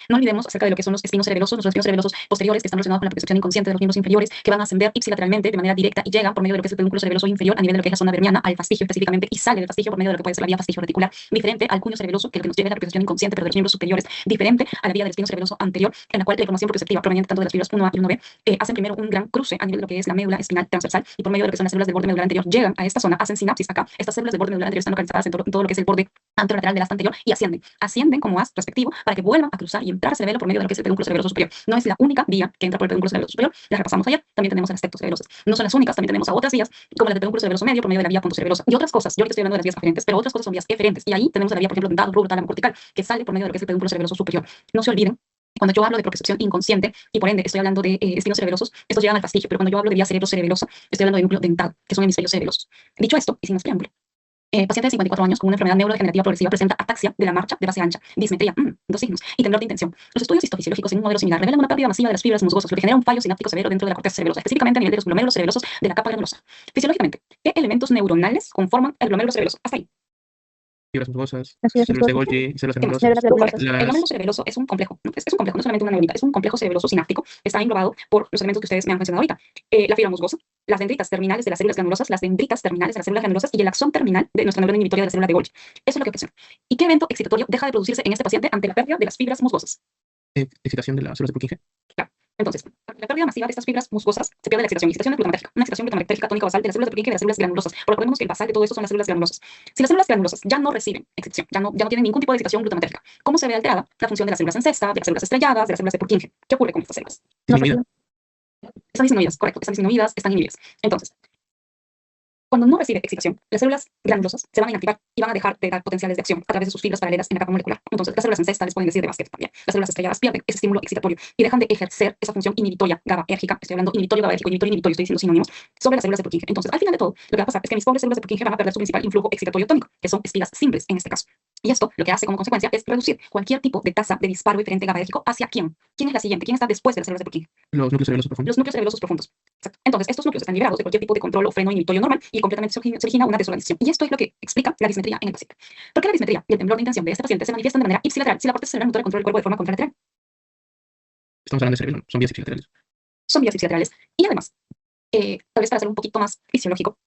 No olvidemos acerca de lo que son los espinos cerebelosos, los espinos cerebelosos posteriores que están relacionados con la percepción inconsciente de los miembros inferiores, que van a ascender ipsilateralmente de manera directa y llegan por medio de lo que es el pedúnculo cerebeloso inferior a nivel de lo que es la zona verniana, al fastigio específicamente, y sale del fastigio por medio de lo que puede ser la vía fastigio reticular, diferente al cuño cerebeloso, que lo que nos llega es la percepción inconsciente, pero de los miembros superiores, diferente a la vía del espino cerebeloso anterior, en la cual la información propioceptiva proveniente tanto de las fibras 1A y 1B hacen primero un gran cruce a nivel de lo que es la médula espinal transversal, y por medio de lo que son las células del borde medular anterior, llegan a esta zona, hacen sinapsis acá. Estas células del borde medular anterior están localizadas en todo lo que es el borde anterolateral del asta anterior y ascienden como as respectivo para que vuelvan a cruzar y entrar al cerebelo por medio de lo que es el pedúnculo cerebeloso superior. No es la única vía que entra por el pedúnculo cerebeloso superior, las repasamos ayer, también tenemos las tectos cerebelosas. No son las únicas, también tenemos a otras vías, como las del pedúnculo cerebeloso medio por medio de la vía pontocerebelosa y otras cosas. Yo ahorita estoy hablando de las vías aferentes, pero otras cosas son vías eferentes, y ahí tenemos la vía, por ejemplo, dental, rubro, tálamo cortical, que sale por medio de lo que es el pedúnculo cerebeloso superior. No se olviden, cuando yo hablo de propiocepción inconsciente, y por ende estoy hablando de espinos cerebelosos, estos llegan al fastigio, pero cuando yo hablo de vía cerebrocerebelosa, estoy hablando de núcleo dental, que son hemisferios cerebelosos. Dicho esto, y sin más preámbulo, paciente de 54 años con una enfermedad neurodegenerativa progresiva presenta ataxia de la marcha de base ancha, dismetría, dos signos, y temblor de intención. Los estudios histofisiológicos en un modelo similar revelan una pérdida masiva de las fibras musgosas, lo que genera un fallo sináptico severo dentro de la corteza cerebelosa, específicamente a nivel de los glomérulos cerebelosos de la capa granulosa. Fisiológicamente, ¿qué elementos neuronales conforman el glomérulo cerebeloso? Hasta ahí. Fibras musgosas, Las fibras células de musgosas. Golgi, células Tenemos Células glandulosas. glandulosas. El glómerulo cerebeloso es un complejo, ¿no? Es un complejo, no solamente una neurita, es un complejo cerebeloso sináptico. Está englobado por los elementos que ustedes me han mencionado ahorita. La fibra musgosa, las dendritas terminales de las células glandulosas, las dendritas terminales de las células glandulosas y el axón terminal de nuestra neurona inhibitoria de la célula de Golgi. Eso es lo que ocasiona. ¿Y qué evento excitatorio deja de producirse en este paciente ante la pérdida de las fibras musgosas? Excitación de las células de Purkinje. Entonces, la pérdida masiva de estas fibras musgosas se pierde la excitación. Excitación glutamatérgica. Una excitación glutamatérgica tónica basal de las células de Purkinje y de las células glandulosas. Por lo que vemos que el basal de todo esto son las células glandulosas. Si las células glandulosas ya no reciben excitación, ya no tienen ningún tipo de excitación glutamatérgica, ¿cómo se ve alterada la función de las células en cesta, de las células estrelladas, de las células de Purkinje? ¿Qué ocurre con estas células? Disminuida. Están disminuidas, correcto. Están disminuidas, están inhibidas. Entonces, cuando no recibe excitación, las células glandulosas se van a inactivar y van a dejar de dar potenciales de acción a través de sus fibras paralelas en la capa molecular. Entonces, las células en cesta les pueden decir de básquet también. Las células estrelladas pierden ese estímulo excitatorio y dejan de ejercer esa función inhibitoria GABAérgica. Estoy hablando inhibitorio GABAérgico, inhibitorio, estoy diciendo sinónimos sobre las células de Purkinje. Entonces, al final de todo, lo que va a pasar es que mis pobres células de Purkinje van a perder su principal influjo excitatorio tónico, que son espigas simples en este caso. Y esto lo que hace como consecuencia es reducir cualquier tipo de tasa de disparo diferente GABAérgico hacia quién. ¿Quién es la siguiente? ¿Quién está después de las células de Purkinje? Los núcleos cerebelosos profundos. Los núcleos cerebelosos profundos. Exacto. Entonces, estos núcleos están liberados de cualquier tipo de control o freno inhibitorio normal y completamente se origina una desorganización. Y esto es lo que explica la dismetría en el paciente. ¿Por qué la dismetría y el temblor de intención de este paciente se manifiestan de manera ipsilateral si la corteza cerebral motora controla el cuerpo de forma contralateral? Estamos hablando de cerebelo, son vías ipsilaterales. Son vías ipsilaterales. Y además, tal vez para hacerlo un poquito más fisiológico,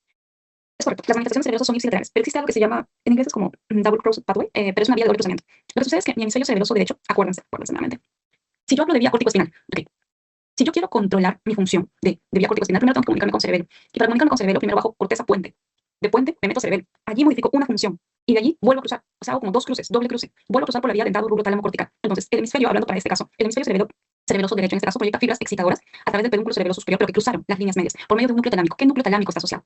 es correcto, las manifestaciones cerebelosas son ipsilaterales, pero existe algo que se llama, en inglés es como double crossed pathway, pero es una vía de doble cruzamiento. Lo que sucede es que mi hemisferio cerebeloso derecho, acuérdense nuevamente. Si yo hablo de vía córtico-espinal, ok. Si yo quiero controlar mi función de vía córtico-espinal, primero tengo que comunicarme con cerebelo. Y para comunicarme con cerebelo, primero bajo corteza puente. De puente me meto a cerebelo. Allí modifico una función. Y de allí vuelvo a cruzar. O sea, hago como dos cruces, doble cruce. Vuelvo a cruzar por la vía dentado rubro tálamo cortical. Entonces, el hemisferio, hablando para este caso, el hemisferio cerebeloso derecho en este caso proyecta fibras excitadoras a través del pedúnculo cerebeloso superior, pero que cruzaron las líneas medias por medio de un núcleo talámico. ¿Qué núcleo talámico está asociado?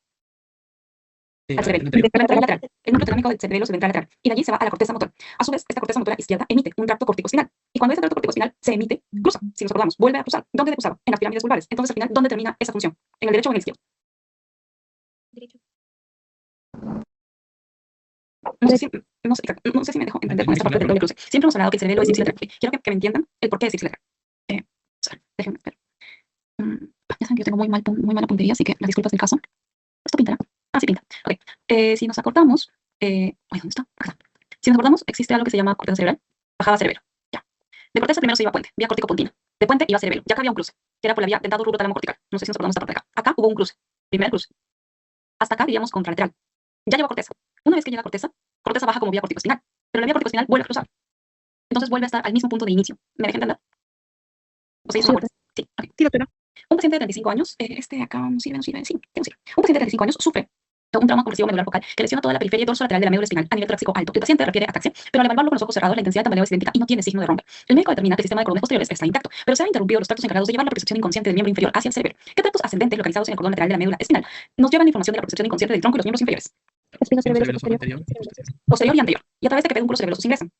Al cerebelo. El anterior. Ventral lateral. El núcleo talámico del cerebelo ventral lateral. Y de allí se va a la corteza motora. A su vez, esta corteza motora izquierda emite un tracto corticoespinal. Y cuando ese tracto corticoespinal se emite, cruza. Si nos acordamos, vuelve a cruzar. ¿Dónde cruzaba? En las pirámides vulvares. Entonces, al final, ¿dónde termina esa función? ¿En el derecho o en el izquierdo? Derecho. No sé si me dejo entender con esta parte del doble cruce. Siempre hemos hablado que el cerebelo es ipsilateral. Quiero que me entiendan el por qué es ipsilateral. Déjenme ver. Ya saben que yo tengo muy mala puntería, así que las disculpas del caso. ¿Esto pintará? Ah, sí pinta. Ok. Si nos acordamos... ¿dónde está? Acá está. Si nos acordamos, existe algo que se llama corteza cerebral, bajada cerebelo. Ya. De corteza primero se iba a puente, vía córtico-puntina. De puente iba a cerebelo. Ya acá había un cruce, que era por la vía dentado rubro tálamo cortical. No sé si nos acordamos esta parte de acá. Acá hubo un cruce. Primer cruce. Hasta acá diríamos contralateral. Ya llegó a corteza. Una vez que llega a corteza baja como vía corticoespinal. Pero la vía corticoespinal vuelve a cruzar. Entonces vuelve a estar al mismo punto de inicio. ¿Me dejan entender? ¿O se hizo una Sí, ok. Sí, doctora. Un paciente de 35 años, este acá no sirve, sí, sí sirve. Un paciente de 35 años sufre un trauma compresivo medular focal que lesiona toda la periferia dorsolateral de la médula espinal a nivel torácico alto. El paciente refiere ataxia, pero al evaluarlo con los ojos cerrados, la intensidad de tambaleo es idéntica y no tiene signo de romper. El médico determina que el sistema de cordones posteriores está intacto, pero se han interrumpido los tractos encargados de llevar la percepción inconsciente del miembro inferior hacia el cerebro. ¿Qué tractos ascendentes localizados en el cordón lateral de la médula espinal nos llevan la información de la percepción inconsciente del tronco y los miembros inferiores? Espino cerebeloso Cerebeloso superior. anterior y posterior. Posterior y anterior. Y a través de qué pedúnculos cerebelosos ingresan?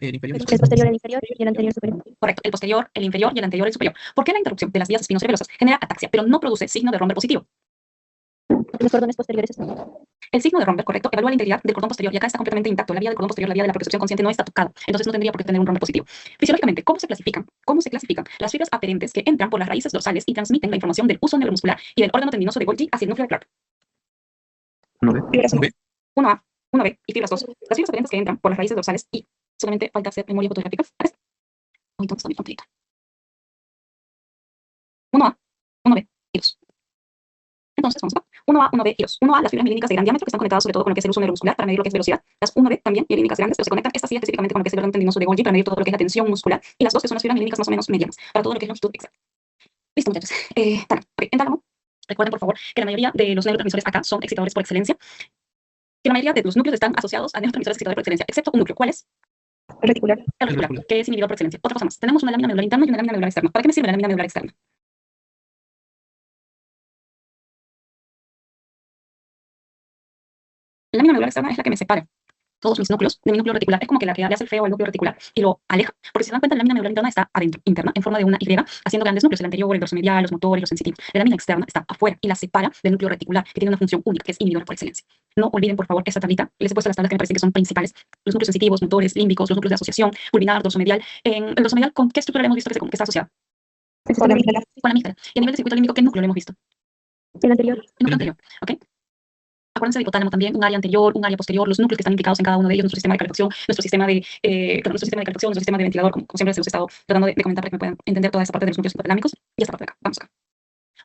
El inferior y El superior. posterior, el inferior y el anterior superior. Correcto, el posterior, el inferior y el anterior, el superior. ¿Por qué la interrupción de las vías espinocerebelosas genera ataxia, pero no produce signo de romper positivo? Los cordones posteriores están. El signo de romper, correcto, evalúa la integridad del cordón posterior y acá está completamente intacto. La vía del cordón posterior, la vía de la percepción consciente no está tocada. Entonces no tendría por qué tener un romper positivo. Fisiológicamente, ¿cómo se clasifican? Las fibras aferentes que entran por las raíces dorsales y transmiten la información del uso neuromuscular y del órgano tendinoso de Golgi hacia el núcleo de Clark. Uno B. Fibras Uno B. 1A, 1B y fibras 2. Las fibras aferentes que entran por las raíces dorsales y solamente falta hacer memoria fotográfica. ¿Dónde está mi pantallita? 1A, 1B y 2. Entonces, vamos a 1A, 1B y 2. 1A, las fibras mielínicas de gran diámetro que están conectadas sobre todo con lo que es el uso neuromuscular para medir lo que es velocidad. Las 1B también mielínicas grandes, pero se conectan estas sí específicamente con lo que es el órgano tendinoso de Golgi para medir todo lo que es la tensión muscular. Y las 2 que son las fibras mielínicas más o menos medianas para todo lo que es longitud exacta. Listo, muchachos. En tálamo, recuerden por favor que la mayoría de los neurotransmisores acá son excitadores por excelencia. Que la mayoría de los núcleos están asociados a neurotransmisores excitadores por excelencia, excepto un núcleo. ¿Cuál es? El reticular. El reticular, que es inhibidor por excelencia. Otra cosa más. Tenemos una lámina medular interna y una lámina medular externa. ¿Para qué me sirve la lámina medular externa? La lámina medular externa es la que me separa todos mis núcleos de mi núcleo reticular. Es como que la que le hace el feo al núcleo reticular y lo aleja. Porque si se dan cuenta, la lámina medular interna está adentro, interna, en forma de una Y, haciendo grandes núcleos, el anterior, el dorsomedial, los motores, los sensitivos. La lámina externa está afuera y la separa del núcleo reticular, que tiene una función única, que es inhibidor por excelencia. No olviden, por favor, esa tablita. Les he puesto las tablas que me parecen que son principales. Los núcleos sensitivos, motores, límbicos, los núcleos de asociación, pulvinar, dorsomedial. En el dorsomedial, ¿con qué estructura le hemos visto que está asociado? Con la amígdala. Con la amígdala. Y a nivel de circuito límbico, ¿qué núcleo le hemos visto? El anterior. El núcleo anterior, ¿ok? Acuérdense del hipotálamo también, un área anterior, un área posterior, los núcleos que están implicados en cada uno de ellos, nuestro sistema de calefacción, nuestro sistema de, nuestro sistema de ventilador, como siempre se los he estado tratando de comentar para que me puedan entender toda esa parte de los núcleos hipotalámicos y esta parte de acá. Vamos acá.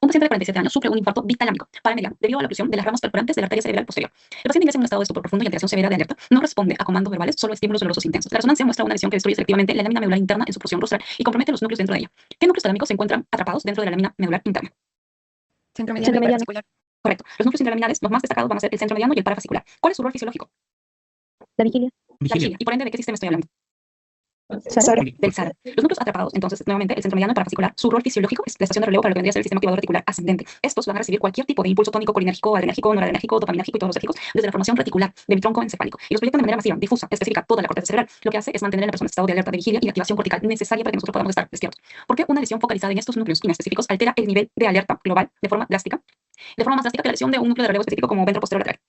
Un paciente de 47 años sufre un infarto bitalámico paramedial debido a la oclusión de las ramas perforantes de la arteria cerebral posterior. El paciente ingresa en un estado de estupor profundo y alteración severa de alerta. No responde a comandos verbales, solo estímulos dolorosos intensos. La resonancia muestra una lesión que destruye selectivamente la lámina medular interna en su porción rostral y compromete los núcleos dentro de ella. ¿Qué núcleos talámicos se encuentran atrapados dentro de la lámina medular interna? Centro Centro mediano y mediano. parafascicular. Correcto. Los núcleos interlaminales, los más destacados van a ser el centro mediano y el parafascicular. ¿Cuál es su rol fisiológico? La vigilia. La Vigilia. vigilia. Y por ende, ¿de qué sistema estoy hablando? Sara. Del SARA. Los núcleos atrapados, entonces, nuevamente, el centro mediano y parafascicular, su rol fisiológico es la estación de relevo para lo que vendría a ser el sistema activador reticular ascendente. Estos van a recibir cualquier tipo de impulso tónico, colinérgico, adrenérgico, noradrenérgico, dopaminérgico y todos los érgicos desde la formación reticular de mi tronco encefálico. Y los proyectan de manera masiva, difusa, específica, toda la corteza cerebral. Lo que hace es mantener a la persona en estado de alerta, de vigilia y de activación cortical necesaria para que nosotros podamos estar despiertos. Porque una lesión focalizada en estos núcleos inespecíficos altera el nivel de alerta global de forma drástica, de forma más drástica que la lesión de un núcleo de relevo específico como ventro posterior lateral.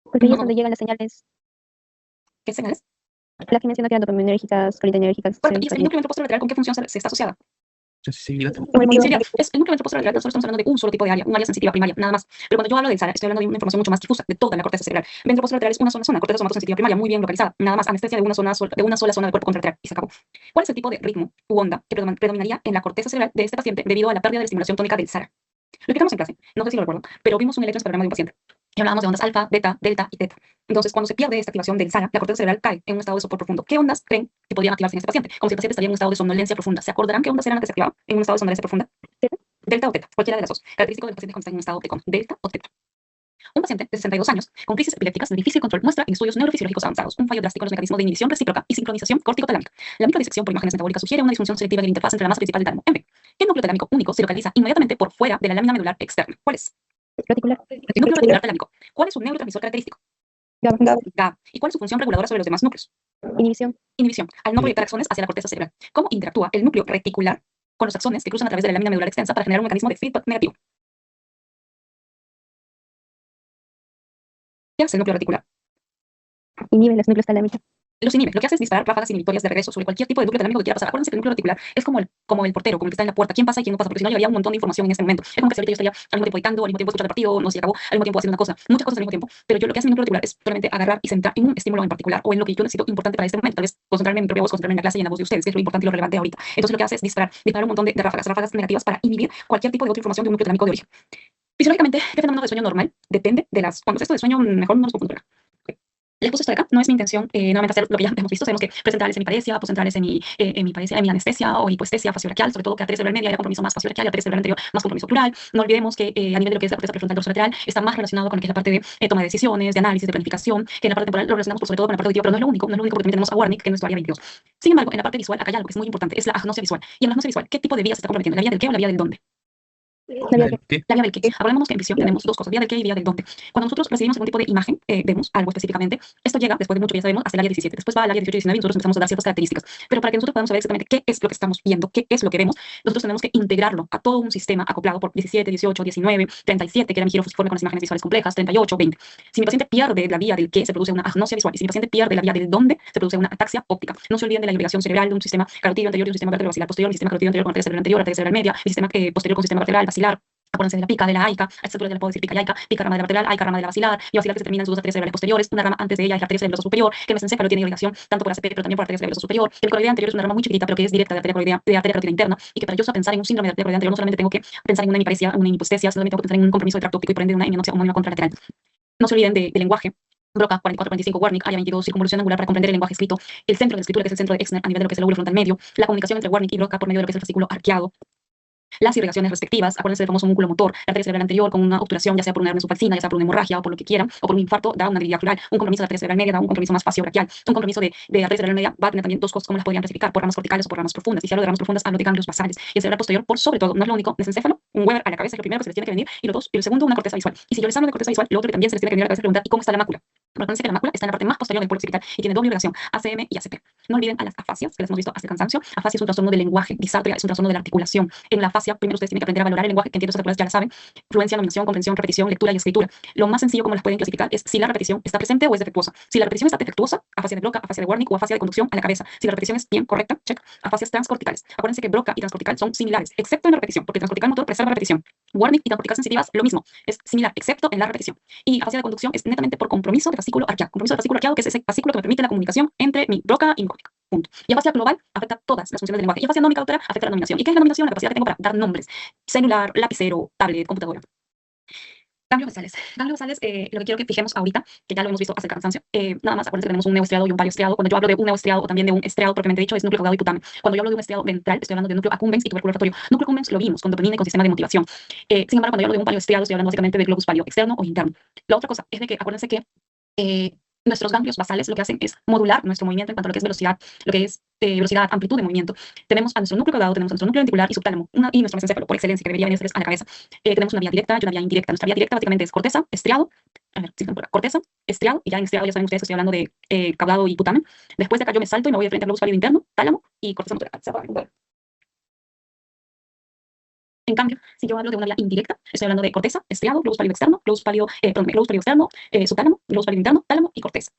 Porque ahí es donde llegan las señales. ¿Qué señales? Las que menciona que eran dopaminérgicas, colitinérgicas. Bueno, y el núcleo ventro posterior lateral, ¿con qué función se está asociada? Sensibilidad. Sensibilidad. Es el núcleo ventro posterior lateral, nosotros estamos hablando de un solo tipo de área, un área sensitiva primaria, nada más. Pero cuando yo hablo del SARA, estoy hablando de una información mucho más difusa, de toda la corteza cerebral. Ventro posterior lateral es una sola zona, corteza somatosensitiva primaria, muy bien localizada, nada más, anestesia de una sola zona del cuerpo contralateral, y se acabó. ¿Cuál es el tipo de ritmo u onda que predominaría en la corteza cerebral de este paciente debido a la pérdida de estimulación tónica del SARA? Lo explicamos en clase, no sé si lo recuerdo, pero vimos un electroencefalograma de un paciente. Y hablábamos de ondas alfa, beta, delta y teta. Entonces, cuando se pierde esta activación del SARA, la corteza cerebral cae en un estado de sopor profundo. ¿Qué ondas creen que podrían activarse en este paciente? Como si el paciente estaría en un estado de somnolencia profunda. ¿Se acordarán qué ondas eran las que se activaban en un estado de somnolencia profunda? Delta o teta, cualquiera de las dos. Característico del paciente cuando está en un estado de coma, delta o teta. Un paciente de 62 años con crisis epilépticas de difícil control muestra en estudios neurofisiológicos avanzados un fallo drástico en los mecanismos de inhibición recíproca y sincronización córtico-talámica. La microdisección por imágenes metabólicas sugiere una disfunción selectiva de la interfaz entre la masa principal del tálamo. En fin, ¿qué núcleo talámico único se localiza inmediatamente por fuera de la lámina medular externa? ¿Cuál es? Reticular. El núcleo reticular talámico. ¿Cuál es su neurotransmisor característico? GABA. GABA. ¿Y cuál es su función reguladora sobre los demás núcleos? Inhibición. Inhibición. Al no proyectar axones hacia la corteza cerebral. ¿Cómo interactúa el núcleo reticular con los axones que cruzan a través de la lámina medular extensa para generar un mecanismo de feedback negativo? ¿Qué hace el núcleo reticular? Inhibe los núcleos talámicos. Los inhibe. Lo que hace es disparar ráfagas inhibitorias de regreso sobre cualquier tipo de núcleo talámico que quiera pasar. Acuérdense que el núcleo reticular es como el portero, como el que está en la puerta. ¿Quién pasa y quién no pasa? Porque si no, llevaría un montón de información en este momento. Es como que si ahorita yo estaría al mismo tiempo editando, al mismo tiempo escuchando el partido, no sé si acabó, al mismo tiempo haciendo una cosa, muchas cosas al mismo tiempo. Pero yo lo que hace mi núcleo reticular es solamente agarrar y centrar en un estímulo en particular o en lo que yo necesito importante para este momento. Tal vez concentrarme en mi propia voz, concentrarme en la clase y en la voz de ustedes, que es lo importante y lo relevante ahorita. Entonces lo que hace es disparar un montón de ráfagas negativas para inhibir cualquier tipo de otra información de un núcleo talámico de origen. Fisiológicamente, ¿qué fenómeno de sueño normal? Depende de las... Cuando es esto de sueño, mejor no los confundir. Les puse esto de acá, no es mi intención nuevamente hacer lo que ya hemos visto, sabemos que precentrales hemiparesia, postcentrales hemianestesia o hipoestesia facibraquial, sobre todo que arteria cerebral media haya compromiso más facibraquial y arteria cerebral anterior más compromiso plural. No olvidemos que a nivel de lo que es la corteza prefrontal dorsolateral está más relacionado con lo que es la parte de toma de decisiones, de análisis, de planificación, que en la parte temporal lo relacionamos sobre todo con la parte auditiva, pero no es lo único porque también tenemos a Warnick, que es nuestro área 22. Sin embargo, en la parte visual, acá hay algo que es muy importante, es la agnosia visual. Y en la agnosia visual, ¿qué tipo de vía se está comprometiendo? ¿La vía del qué o la vía del dónde? La vía ¿Qué? La vía del qué. Hablamos que en visión tenemos dos cosas, vía del qué y vía del dónde. Cuando nosotros recibimos algún tipo de imagen, vemos algo específicamente, esto llega, después de mucho que ya sabemos, hasta el área 17. Después va al área 18 y 19 y nosotros empezamos a dar ciertas características. Pero para que nosotros podamos saber exactamente qué es lo que estamos viendo, qué es lo que vemos, nosotros tenemos que integrarlo a todo un sistema acoplado por 17, 18, 19, 37, que era mi giro fusiforme con las imágenes visuales complejas, 38, 20. Si mi paciente pierde la vía del qué, se produce una agnosia visual. Y si mi paciente pierde la vía del dónde, se produce una ataxia óptica. No se olviden de la irrigación cerebral de un sistema carotidio anterior y un sistema vértebro basilar posterior, un sistema carotidio anterior con arteria cerebral anterior, arteria cerebral media, un sistema posterior con sistema vertebral basilar. Acuérdense de la pica, de la aica, a esta altura ya le puedo decir pica y aica, pica rama de la vertebral, aica rama de la basilar, y basilar que se termina en sus dos arterias cerebrales posteriores, una rama antes de ella es la arteria cerebrosa superior, que el mesencéfalo tiene irrigación tanto por ACP pero también por arteria cerebrosa superior, el coroidea anterior es una rama muy chiquitita pero que es directa de arteria carotídea interna, y que para yo pensar en un síndrome de arteria carotídea anterior no solamente tengo que pensar en una hemiparesia, una hemipostesia, sino también tengo que pensar en un compromiso de tracto óptico y por ende una hemianopsia homónima contralateral. No se olviden del lenguaje. Broca 4445, Warnick, área 22, circunvolución angular para comprender el lenguaje escrito, el centro de la escritura que es el centro de Exner a nivel de lo que es el lóbulo frontal medio, la comunicación entre Warnick y Broca por medio de lo que es el fascículo arqueado, las irrigaciones respectivas, acuérdense del famoso músculo motor, la arteria cerebral anterior con una obturación, ya sea por una hernia subfalcina, ya sea por una hemorragia o por lo que quieran, o por un infarto, da una debilidad plural, un compromiso de arteria cerebral media, da un compromiso más facio-braquial, un compromiso de arteria cerebral media va a tener también dos cosas, como las podrían clasificar, por ramas corticales o por ramas profundas, y si hablo de ramas profundas, hablo de ganglios basales, y el cerebral posterior, por sobre todo, no es lo único, mesencéfalo, un Weber a la cabeza es lo primero que se les tiene que venir, y lo segundo, una corteza visual, y si yo les hablo de corteza visual, lo otro que también se les tiene que venir a la cabeza es preguntar, ¿y cómo está la mácula? Recuerden que la mácula está en la parte más posterior del polo occipital y tiene doble relación, ACM y ACP. No olviden a las afasias, que les hemos visto hasta el cansancio. Afasia es un trastorno del lenguaje, disartria es un trastorno de la articulación. En la afasia, primero ustedes tienen que aprender a valorar el lenguaje, que entiendo que ya la saben. Fluencia, nominación, comprensión, repetición, lectura y escritura. Lo más sencillo como las pueden clasificar es si la repetición está presente o es defectuosa. Si la repetición está defectuosa, afasia de Broca, afasia de Wernicke o afasia de conducción a la cabeza. Si la repetición es bien correcta, check, afasias transcorticales. Acuérdense que Broca y transcortical son similares, excepto en la repetición, porque transcortical motor preserva la repetición. Wernicke y transcortical sensitivas, lo mismo, es similar, excepto en la repetición. Y afasia de conducción es netamente por compromiso de fascículo arqueado. Compromiso de fascículo arqueado, que es ese fascículo que me permite la comunicación entre mi Broca y mi córtica. Punto. Y afasia global afecta todas las funciones del lenguaje. Y afasia nómica, doctora, afecta la nominación. ¿Y qué es la nominación? La capacidad que tengo para dar nombres. Celular, lapicero, tablet, computadora. Ganglios basales. Ganglios basales, lo que quiero que fijemos ahorita, que ya lo hemos visto hasta el cansancio, nada más acuérdense que tenemos un neoestriado y un palioestriado. Cuando yo hablo de un neoestriado o también de un estriado, propiamente dicho, es núcleo caudado y putamen. Cuando yo hablo de un estriado ventral, estoy hablando de núcleo accumbens y tubérculo rotatorio. Núcleo accumbens lo vimos con dopamina y con sistema de motivación. Sin embargo, cuando yo hablo de un palioestriado, estoy hablando básicamente del globus palio externo o interno. La otra cosa es de que acuérdense que nuestros ganglios basales lo que hacen es modular nuestro movimiento en cuanto a lo que es velocidad, velocidad, amplitud de movimiento. Tenemos a nuestro núcleo caudado, tenemos a nuestro núcleo lenticular y subtálamo, y nuestro mesencéfalo, por excelencia, que debería venir a la cabeza. Tenemos una vía directa y una vía indirecta. Nuestra vía directa básicamente es corteza, estriado, corteza, estriado, y ya en estriado ya saben ustedes que estoy hablando de caudado y putamen. Después de acá yo me salto y me voy de frente al globus pálido interno, tálamo y corteza motora. En cambio, si yo hablo de una vía indirecta, estoy hablando de corteza, estriado, globus pálido externo, globus pálido externo, subtálamo, globus pálido interno, tálamo y corteza.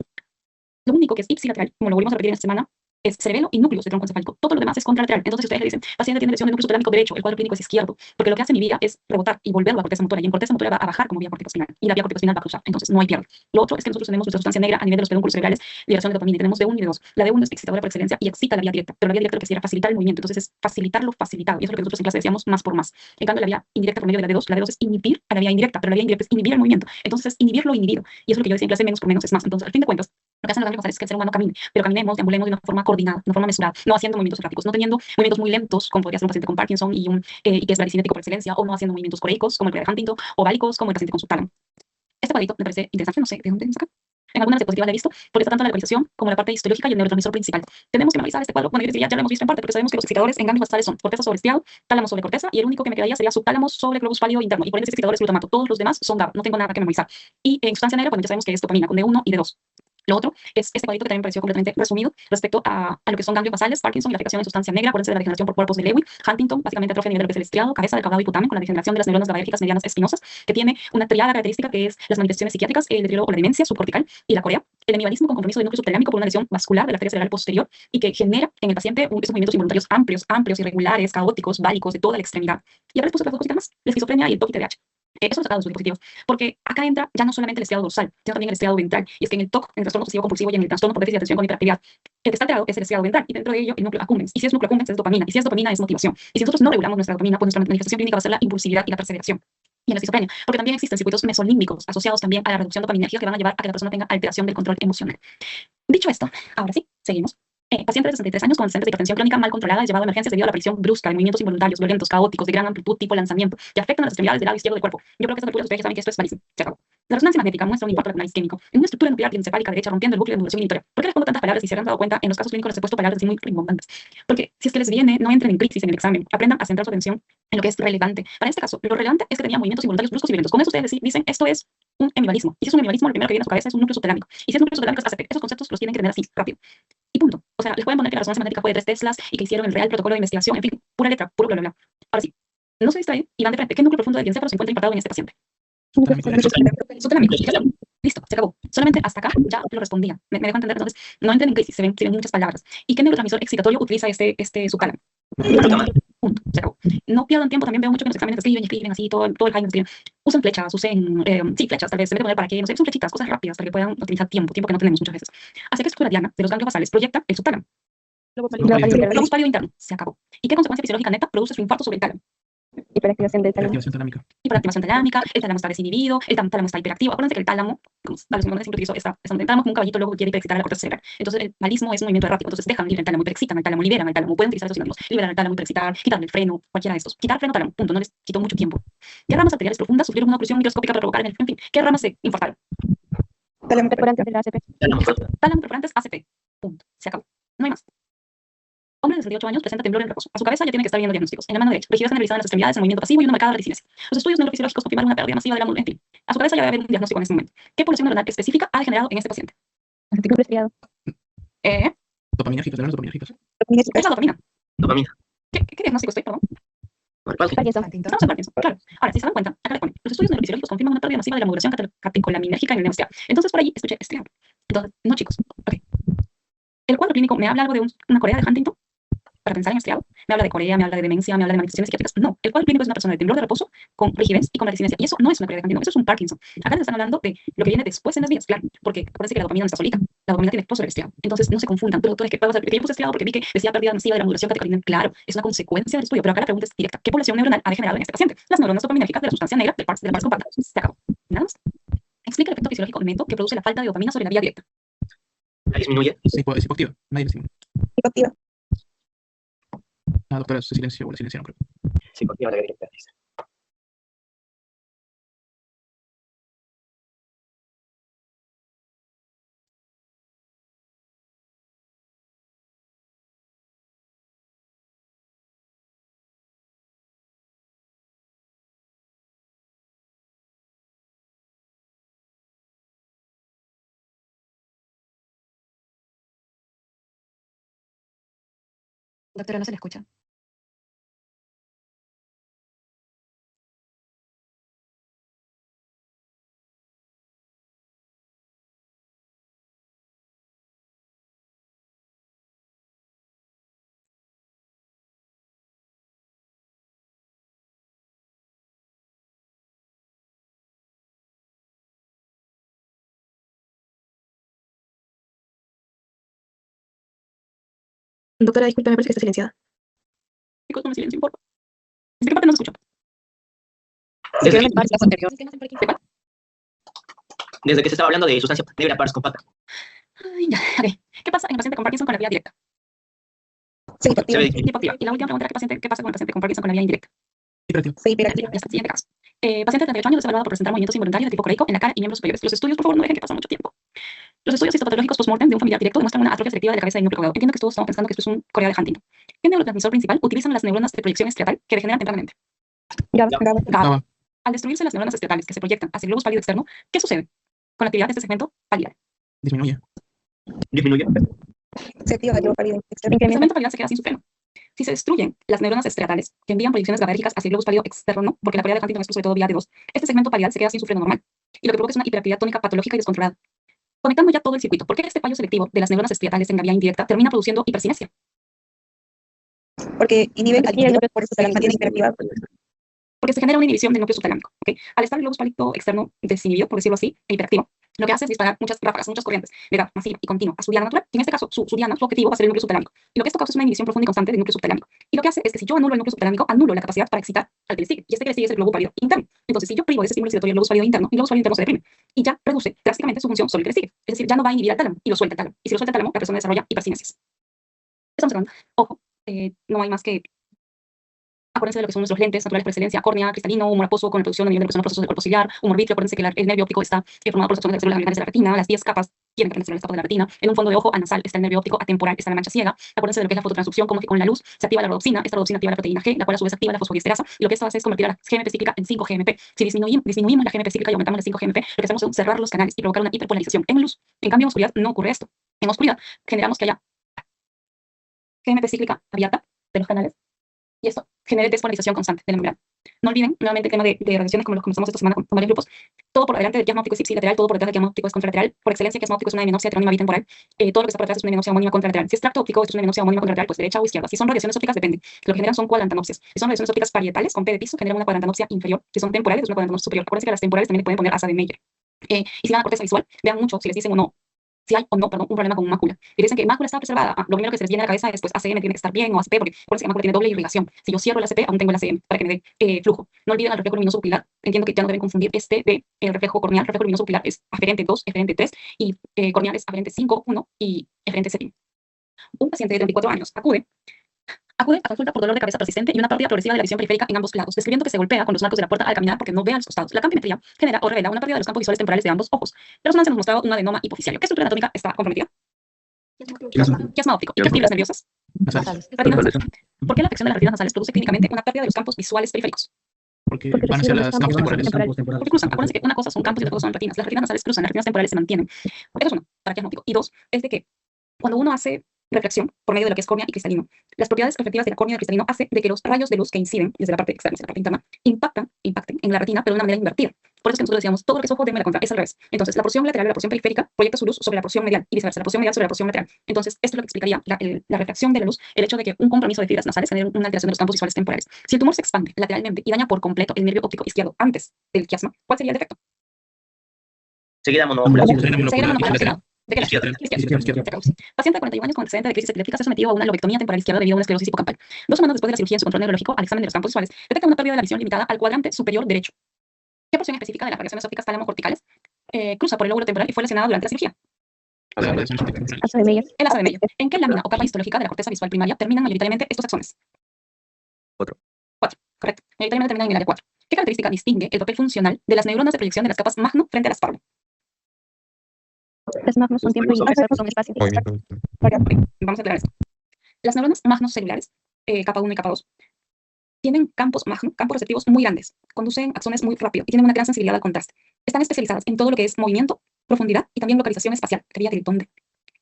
Lo único que es ipsilateral, como lo volvimos a repetir en esta semana, es cerebelo y núcleos de tronco encefálico. Todo lo demás es contralateral. Entonces, ustedes le dicen, paciente tiene lesión del núcleo subtalámico derecho, el cuadro clínico es izquierdo, porque lo que hace mi vía es rebotar y volver a la corteza motora, y en corteza motora va a bajar como vía corticospinal, y la vía corticospinal va a cruzar. Entonces, no hay pierde. Lo otro es que nosotros tenemos nuestra sustancia negra a nivel de los pedúnculos cerebrales, liberación de dopamina, y tenemos D1 y D2. La D1 es excitadora por excelencia y excita la vía directa, pero la vía directa lo que quiere facilitar el movimiento, entonces es facilitar lo facilitado, y eso es lo que nosotros en clase decíamos más por más. En cambio, la vía indirecta por medio de la D2 es inhibir a la vía indirecta, pero la vía indirecta es inhibir el movimiento, entonces es inhibir lo inhibido, y eso es lo que yo decía en clase, menos por menos es más. Entonces, al fin de cuentas, lo que hacen los ganglios basales es que el ser humano camine, pero caminemos, deambulemos de una forma coordinada, de una forma mesurada, no haciendo movimientos erráticos, no teniendo movimientos muy lentos, como podría ser un paciente con Parkinson y que es varicinético por excelencia, o no haciendo movimientos coreicos, como el de Huntington, o válicos, como el paciente con subtálamo. Este cuadrito me parece interesante, no sé de dónde me saca. En alguna diapositiva la he visto, porque está tanto la localización como la parte histológica y el neurotransmisor principal. Tenemos que analizar este cuadro. Bueno, yo decía, ya lo hemos visto en parte, porque sabemos que los excitadores en ganglios basales son corteza sobre estriado, tálamo sobre corteza, y el único que me quedaría sería subtálamo sobre globus pálido interno, y por ende excitadores glutamato. Todos los demás son GABA, no tengo nada que memorizar. Y en sustancia negra, bueno, ya sabemos que es dopamina con D1 y D2. Lo otro es este cuadrito que también me pareció completamente resumido respecto a lo que son ganglios basales, Parkinson y la afectación en sustancia negra, acuérdense de la degeneración por cuerpos de Lewy, Huntington, básicamente atrofia a nivel de lo que es el estriado, cabeza del caudado y putamen, con la degeneración de las neuronas GABAérgicas medianas espinosas, que tiene una triada característica que es las manifestaciones psiquiátricas, el deterioro o la demencia subcortical y la corea, el hemivalismo con compromiso del núcleo subtalámico por una lesión vascular de la arteria cerebral posterior y que genera en el paciente esos movimientos involuntarios amplios, irregulares, caóticos, válicos, de toda la extremidad. Y ahora les puse otras dos cositas más, la esquizofrenia y el TOC y TDAH. Eso lo sacados sus dispositivos, porque acá entra ya no solamente el estriado dorsal, sino también el estriado ventral, y es que en el TOC, en el trastorno obsesivo compulsivo y en el trastorno por déficit de atención con hiperactividad, el que está alterado es el estriado ventral, y dentro de ello el núcleo accumbens, y si es núcleo accumbens es dopamina, y si es dopamina es motivación, y si nosotros no regulamos nuestra dopamina, pues nuestra manifestación clínica va a ser la impulsividad y la perseveración. Y en la esquizofrenia, porque también existen circuitos mesolímbicos asociados también a la reducción dopaminérgica que van a llevar a que la persona tenga alteración del control emocional. Dicho esto, ahora sí, seguimos. Paciente de 63 años con antecedentes de hipertensión crónica mal controlada es llevado a emergencias debido a la aparición brusca de movimientos involuntarios, violentos, caóticos, de gran amplitud, tipo lanzamiento, que afectan a las extremidades del lado izquierdo del cuerpo. Yo creo que a estas alturas ustedes ya saben que esto es malísimo. Se acabó. La resonancia magnética muestra un infarto lacunar isquémico en una estructura nuclear encefálica derecha rompiendo el núcleo de modulación inhibitora. ¿Por qué les pongo tantas palabras y se han dado cuenta en los casos clínicos les he puesto palabras así muy rimbombantes? Porque si es que les viene, no entren en crisis en el examen, aprendan a centrar su atención en lo que es relevante. Para este caso, lo relevante es que tenía movimientos involuntarios bruscos y violentos. Con eso ustedes dicen, esto es un hemivalismo. Y si es un hemivalismo, lo primero que viene a su cabeza es un núcleo subtalámico. Y si es núcleo subtalámico es ACP. Esos conceptos los tienen que tener así, rápido. Y punto. O sea, les pueden poner que la resonancia magnética fue de 3 teslas y que hicieron el real protocolo de investigación, en fin, pura letra, puro bla, bla, bla. Ahora sí, no se distraen y van de frente. ¿Qué núcleo profundo del encéfalo se encuentra impactado en este paciente? Subtalámico. Listo, se acabó. Solamente hasta acá ya lo respondía. Me dejo entender, entonces, no entren en crisis, se ven muchas palabras. ¿Y qué neurotransmisor excitatorio utiliza este subtálamo? Punto, se acabó. No pierdan tiempo, también veo mucho que en los exámenes escriben así, todo el Jaime escriben. Usen flechas, sí, flechas, tal vez, se meten poner para qué, no sé, usen flechitas, cosas rápidas para que puedan utilizar tiempo que no tenemos muchas veces. Hacia qué estructura diana de los ganglios basales proyecta el subtálamo. Globus pálido interno, se acabó. ¿Y qué consecuencia fisiológica neta produce su infarto sobre el tálamo? Hiperactivación del tálamo. Hiperactivación talámica. Hiperactivación talámica, el tálamo está desinhibido, el tálamo está hiperactivo. Acuérdense que el tálamo, siempre utilizo el tálamo como un caballito loco que quiere hiperexcitar a la corteza cerebral. Entonces el malismo es un movimiento errático, entonces dejan libre el tálamo, hiperexcitan al tálamo, liberan al tálamo, pueden utilizar esos sinónimos, liberan al tálamo, hiperexcitar, quitarle el freno, cualquiera de estos. Quitar freno, tálamo, punto, no les quitó mucho tiempo. ¿Qué ramas arteriales profundas sufrieron una oclusión microscópica para provocar en fin, qué ramas se infartaron? Tálamo perforante de la ACP. Tálamo perforantes ACP, punto, se acabó, no hay más. Hombre de 68 años presenta temblor en reposo. A su cabeza ya tiene que estar viendo diagnósticos. En la mano derecha, rigidez generalizada en las extremidades, en movimiento pasivo y una marcada reticesia. Los estudios neurofisiológicos confirmaron una pérdida masiva de la médula. En fin, A su cabeza ya debe haber un diagnóstico en este momento. ¿Qué población neuronal específica ha degenerado en este paciente? Artículo estriado. ¿Qué Dopaminérgicos, tenemos dopaminérgicos. es la dopamina? Dopamina. ¿Qué diagnóstico estoy, perdón? Parkinson. Parkinson. Estamos en Parkinson, claro. Ahora, si se dan cuenta, acá le pone, los estudios neurofisiológicos confirman una pérdida masiva de la modulación catecolaminérgica en el neostriado. Entonces, por ahí escuché estriado. Entonces, no, chicos. Ok. El cuadro clínico me habla algo de una Corea de Huntington para pensar en estriado. Me habla de Corea, me habla de demencia, me habla de manifestaciones psiquiátricas. No, el cuadro clínico es una persona de temblor de reposo con rigidez y con resistencia. Y eso no es una Corea de Huntington, eso es un Parkinson. Acá les están hablando de lo que viene después en las vías, claro, porque acuérdense que la dopamina no está solita. La dopamina tiene post sobre el estriado. Entonces, no se confundan. Pero doctores, ¿qué pasa? Que yo puse estriado porque vi que decía pérdida masiva de la modulación catecolaminar. Claro, es una consecuencia del estudio, pero acá la pregunta es directa. ¿Qué población neuronal ha degenerado en este paciente? Las neuronas dopaminérgicas de la sustancia negra del par compacto. Se acabó. Nada más. Explica el efecto fisiológico aumento que produce la falta de dopamina sobre la vía directa. La disminuye. Es hipoactiva. Nadie le estimula. Psicoactiva. La doctora se silenció o la silenciaron, creo. Psicoactiva la directa, dice. Doctora, no se le escucha. Doctora, disculpe, me parece que está silenciada. Chicos, no me silencien, por favor. ¿Desde qué parte no se escucha? Desde, Anteriormente, párrafo anterior. desde que se estaba hablando de sustancia negra pars compacta. Ay, ya, ok. ¿Qué pasa en el paciente con Parkinson con la vía directa? Sí, Se ve Hipoactiva. Y la última pregunta era ¿qué pasa con el paciente con Parkinson con la vía indirecta? Hiperactivo. sí, hiperactiva. Ya está, siguiente caso. Paciente de 38 años es evaluado por presentar movimientos involuntarios de tipo coreico en la cara y miembros superiores. Los estudios, por favor, no dejen que pase mucho tiempo. Los estudios histopatológicos postmortem de un familiar directo demuestran una atrofia selectiva de la cabeza del núcleo caudado. Entiendo que todos estamos pensando que esto es un Corea de Huntington. ¿Qué neurotransmisor principal utilizan las neuronas de proyección estriatal que degeneran tempranamente? GABA. GABA. GABA. Al destruirse las neuronas estriatales que se proyectan hacia el globus pálido externo, ¿qué sucede con la actividad de este segmento palial? Disminuye. Disminuye. Se activa el globo pálido externo. El Incrementa. segmento palial se queda sin su freno. Si se destruyen las neuronas estriatales que envían proyecciones gabéricas hacia el globus pálido externo, porque la Corea de Huntington es sobre todo vía D2, este segmento palial se queda sin su freno normal. Y lo que provoca es una hiperactividad tónica patológica y descontrolada. Conectando ya todo el circuito, ¿por qué este fallo selectivo de las neuronas estriatales en la vía indirecta termina produciendo hipercinesia? Porque inhibe Porque al interior, por eso se mantiene hiperactiva. Porque se genera una inhibición del núcleo subtalámico. ¿Ok? Al estar el globus pálido externo desinhibido, por decirlo así, e hiperactivo, lo que hace es disparar muchas ráfagas, muchas corrientes de gas masiva y continua a su diana natural, y en este caso su diana, su objetivo va a ser el núcleo subtalámico. Y lo que esto causa es una inhibición profunda y constante del núcleo subtalámico. Y lo que hace es que si yo anulo el núcleo subtalámico, anulo la capacidad para excitar al que le sigue. Y este que le sigue es el globo pálido interno. Entonces, si yo privo de ese estímulo excitatorio el globo pálido interno, el globo pálido interno se deprime. Y ya reduce drásticamente su función sobre el que le sigue. Es decir, ya no va a inhibir al tálamo y lo suelta el tálamo. Y si lo suelta el tálamo, la persona desarrolla hipercinesias. Estamos hablando. Ojo, no hay más que acuérdense de lo que son nuestros lentes naturales por excelencia: córnea, cristalino, humor aposo con la producción a nivel de los procesos del cuerpo ciliar, humor vítreo. Acuérdense que el nervio óptico está formado por las zonas de las células gangliares de la retina. Las 10 capas tienen que penetrar las capas de la retina. En un fondo de ojo anasal está el nervio óptico, atemporal está la mancha ciega. Acuérdense de lo que es la fototransducción, como que con la luz se activa la rodopsina. Esta rodopsina activa la proteína G, la cual a su vez activa la fosfodiesterasa. Y lo que esto hace es convertir a la GMP cíclica en 5-GMP. Si disminuimos la GMP cíclica y aumentamos la 5-GMP, lo que hacemos es cerrar los canales y provocar una hiperpolarización en luz. En cambio, en oscuridad no ocurre esto. En oscuridad generamos que haya GMP cíclica abierta de los canales, y esto genera despolarización constante de la membrana. No olviden nuevamente el tema de radiaciones, como los conversamos esta semana con varios grupos. Todo por delante del quiasma óptico es ipsilateral, todo por detrás del quiasma óptico es contralateral. Por excelencia, el quiasma óptico es una dimenopsia heterónima bitemporal. Todo lo que está por detrás es una dimenopsia homónima contralateral. Si es tracto óptico, esto es una dimenopsia homónima contralateral, pues derecha o izquierda. Si son radiaciones ópticas, depende. Lo que generan son coalantanopsias. Si son radiaciones ópticas parietales, con P de piso, generan una coalantanopsia inferior. Si son temporales, es una coalantanopsia superior. Acuérdense que las temporales también le pueden poner asa de Meyer. Y si van a corteza visual, vean mucho si les dicen o no, si hay o no, perdón, un problema con mácula. Y dicen que mácula está preservada. Lo primero que se les viene a la cabeza es, pues, ACM tiene que estar bien, o ACP, porque acuérdense que mácula tiene doble irrigación. Si yo cierro el ACP, aún tengo el ACM para que me dé flujo. No olviden el reflejo luminoso pupilar. Entiendo que ya no deben confundir este de el reflejo corneal. El reflejo luminoso pupilar es aferente 2, eferente 3, y corneal es aferente 5, 1 y eferente 7. Un paciente de 34 años acude a consulta por dolor de cabeza persistente y una pérdida progresiva de la visión periférica en ambos lados, describiendo que se golpea con los marcos de la puerta al caminar porque no ve a los costados. La campimetría genera o revela una pérdida de los campos visuales temporales de ambos ojos. La resonancia nos mostraba un adenoma hipoficiario. ¿Qué estructura anatómica está comprometida? Quiasma óptico. ¿Y qué fibras nerviosas? Nasales. Retinas nasales. ¿Por qué la afección de las retinas nasales produce clínicamente una pérdida de los campos visuales periféricos? Porque Porque van hacia reciben las los campos campos temporales. temporales. Porque cruzan. Acuérdense que una cosa son campos y otra cosa son retinas. Las retinas nasales cruzan, las retinas temporales se mantienen. Eso es uno, para que es óptico. Y dos, es de que cuando uno hace refracción por medio de lo que es córnea y cristalino, las propiedades reflectivas de la córnea y del cristalino hace de que los rayos de luz que inciden desde la parte externa y desde la parte interna impacten en la retina, pero de una manera invertida. Por eso es que nosotros decíamos, todo lo que es ojo, denme la contra, es al revés. Entonces, la porción lateral de la porción periférica proyecta su luz sobre la porción medial y viceversa, la porción medial sobre la porción lateral. Entonces, esto es lo que explicaría la refracción de la luz, el hecho de que un compromiso de fibras nasales genere una alteración de los campos visuales temporales. Si el tumor se expande lateralmente y daña por completo el nervio óptico izquierdo antes del quiasma, ¿cuál sería el defecto? Seguida monocular. Ceguera Ceguera monocular monocular. ¿De qué lado? izquierda. Izquierda. Paciente de 41 años con antecedente de crisis epiléptica ha sometido a una lobectomía temporal izquierda debido a una esclerosis hipocampal. 2 semanas después de la cirugía en su control neurológico al examen de los campos visuales, detecta una pérdida de la visión limitada al cuadrante superior derecho. ¿Qué porción específica de las radiaciones ópticas tálamo-corticales cruza por el lóbulo temporal y fue lesionada durante la cirugía? La radiación temporal. Asa de Meyer. El asa de Meyer. ¿En qué lámina o capa histológica de la corteza visual primaria terminan mayoritariamente estos axones? 4. 4, correcto. Mayoritariamente terminan en el área 4. ¿Qué característica distingue el papel funcional de las neuronas de proyección de las capas magno frente a las parvo? Las magnos son tiempo y las parvos son espacio. Movimiento. Vamos a aclarar esto. Las neuronas magnocelulares, capa 1 y capa 2, tienen campos magno, campos receptivos muy grandes, conducen axones muy rápido y tienen una gran sensibilidad al contraste. Están especializadas en todo lo que es movimiento, profundidad y también localización espacial, que había de dónde.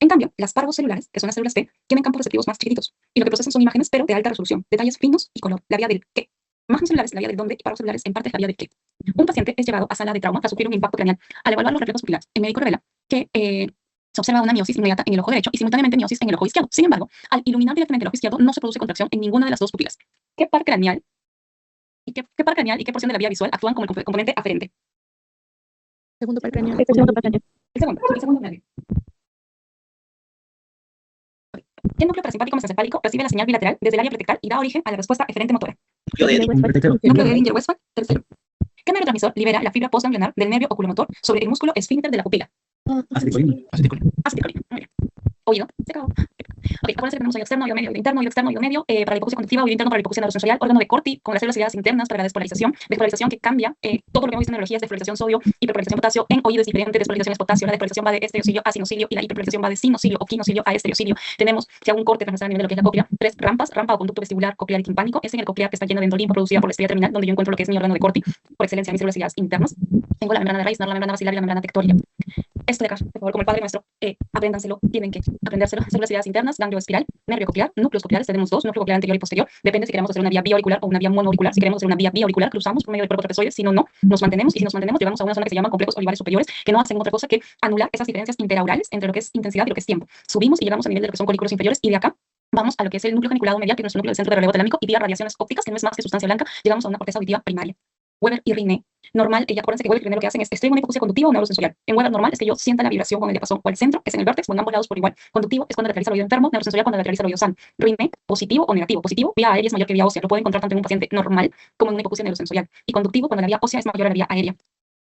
En cambio, las parvocelulares, que son las células T, tienen campos receptivos más chiquititos y lo que procesan son imágenes, pero de alta resolución, detalles finos y color, la vía del qué. Magnocelulares, la vía del dónde, y parvocelulares, en parte, la vía del qué. Un paciente es llevado a sala de trauma tras sufrir un impacto craneal. Al evaluar los reflejos pupilares, el médico revela que se observa una miosis inmediata en el ojo derecho y simultáneamente miosis en el ojo izquierdo. Sin embargo, al iluminar directamente el ojo izquierdo, no se produce contracción en ninguna de las dos pupilas. ¿Qué par craneal y qué porción de la vía visual actúan como el componente aferente? Segundo par craneal. El segundo pantalla. El segundo medio. ¿Qué núcleo parasimpático mesencefálico recibe la señal bilateral desde el área pretectal y da origen a la respuesta eferente motora? Yo de Núcleo de Edinger-Westphal, tercero. ¿Qué neurotransmisor libera la fibra postganglionar del nervio oculomotor sobre el músculo esfínter de la pupila? Acetilcolina. Acetilcolina. Muy bien. Oído. Se acabó. Ok, acuérdense que tenemos oído externo, oído medio, oído interno, oído externo, oído medio, para la hipoacusia conductiva, oído interno para la hipoacusia neurosensorial, órgano de Corti con las células ciliadas internas para la despolarización que cambia todo lo que hemos visto en neurología es despolarización sodio, hiperpolarización potasio, en oído es diferente, despolarización es potasio, la despolarización va de estereocilio a sinocilio y la hiperpolarización va de sinocilio o quinocilio a estereocilio. Tenemos, si hago un corte transversal a nivel de lo que es la cóclea, 3 rampas, rampa o conducto vestibular, coclear y timpánico, es en el coclear que está lleno de endolimpo producida por la estrella terminal, donde yo encuentro lo que es mi órgano de Corti, por excelencia mis células ciliadas internas. Tengo la membrana de Reisner, la membrana basilar y la membrana tectoria. Esto de acá, por favor, como el padre nuestro, apréndanselo, tienen que aprendérselo. Células ciliadas internas, ganglio espiral, nervio coclear, núcleos cocleares, tenemos 2, núcleo coclear anterior y posterior. Depende si queremos hacer una vía biauricular o una vía monoauricular. Si queremos hacer una vía biauricular, cruzamos por medio del cuerpo trapezoide, si no, no, nos mantenemos. Y si nos mantenemos, llegamos a una zona que se llama complejos olivares superiores, que no hacen otra cosa que anular esas diferencias interaurales entre lo que es intensidad y lo que es tiempo. Subimos y llegamos a nivel de lo que son colículos inferiores y de acá vamos a lo que es el núcleo geniculado medial, que es nuestro núcleo del centro de relevo talámico, y vía radiaciones ópticas, que no es más que sustancia blanca, llegamos a una corteza auditiva primaria. Weber y Riné. Normal, acuérdense que Weber y Riné lo que hacen es, estoy en una hipoacusia conductiva o neurosensorial. En Weber normal es que yo sienta la vibración con el diapasón o el centro, es en el vértex o en ambos lados por igual. Conductivo es cuando lateraliza el oído enfermo, neurosensorial cuando lateraliza el oído sano. Riné, positivo o negativo. Positivo, vía aérea es mayor que vía ósea. Lo pueden encontrar tanto en un paciente normal como en una hipoacusia neurosensorial. Y conductivo cuando la vía ósea es mayor a la vía aérea.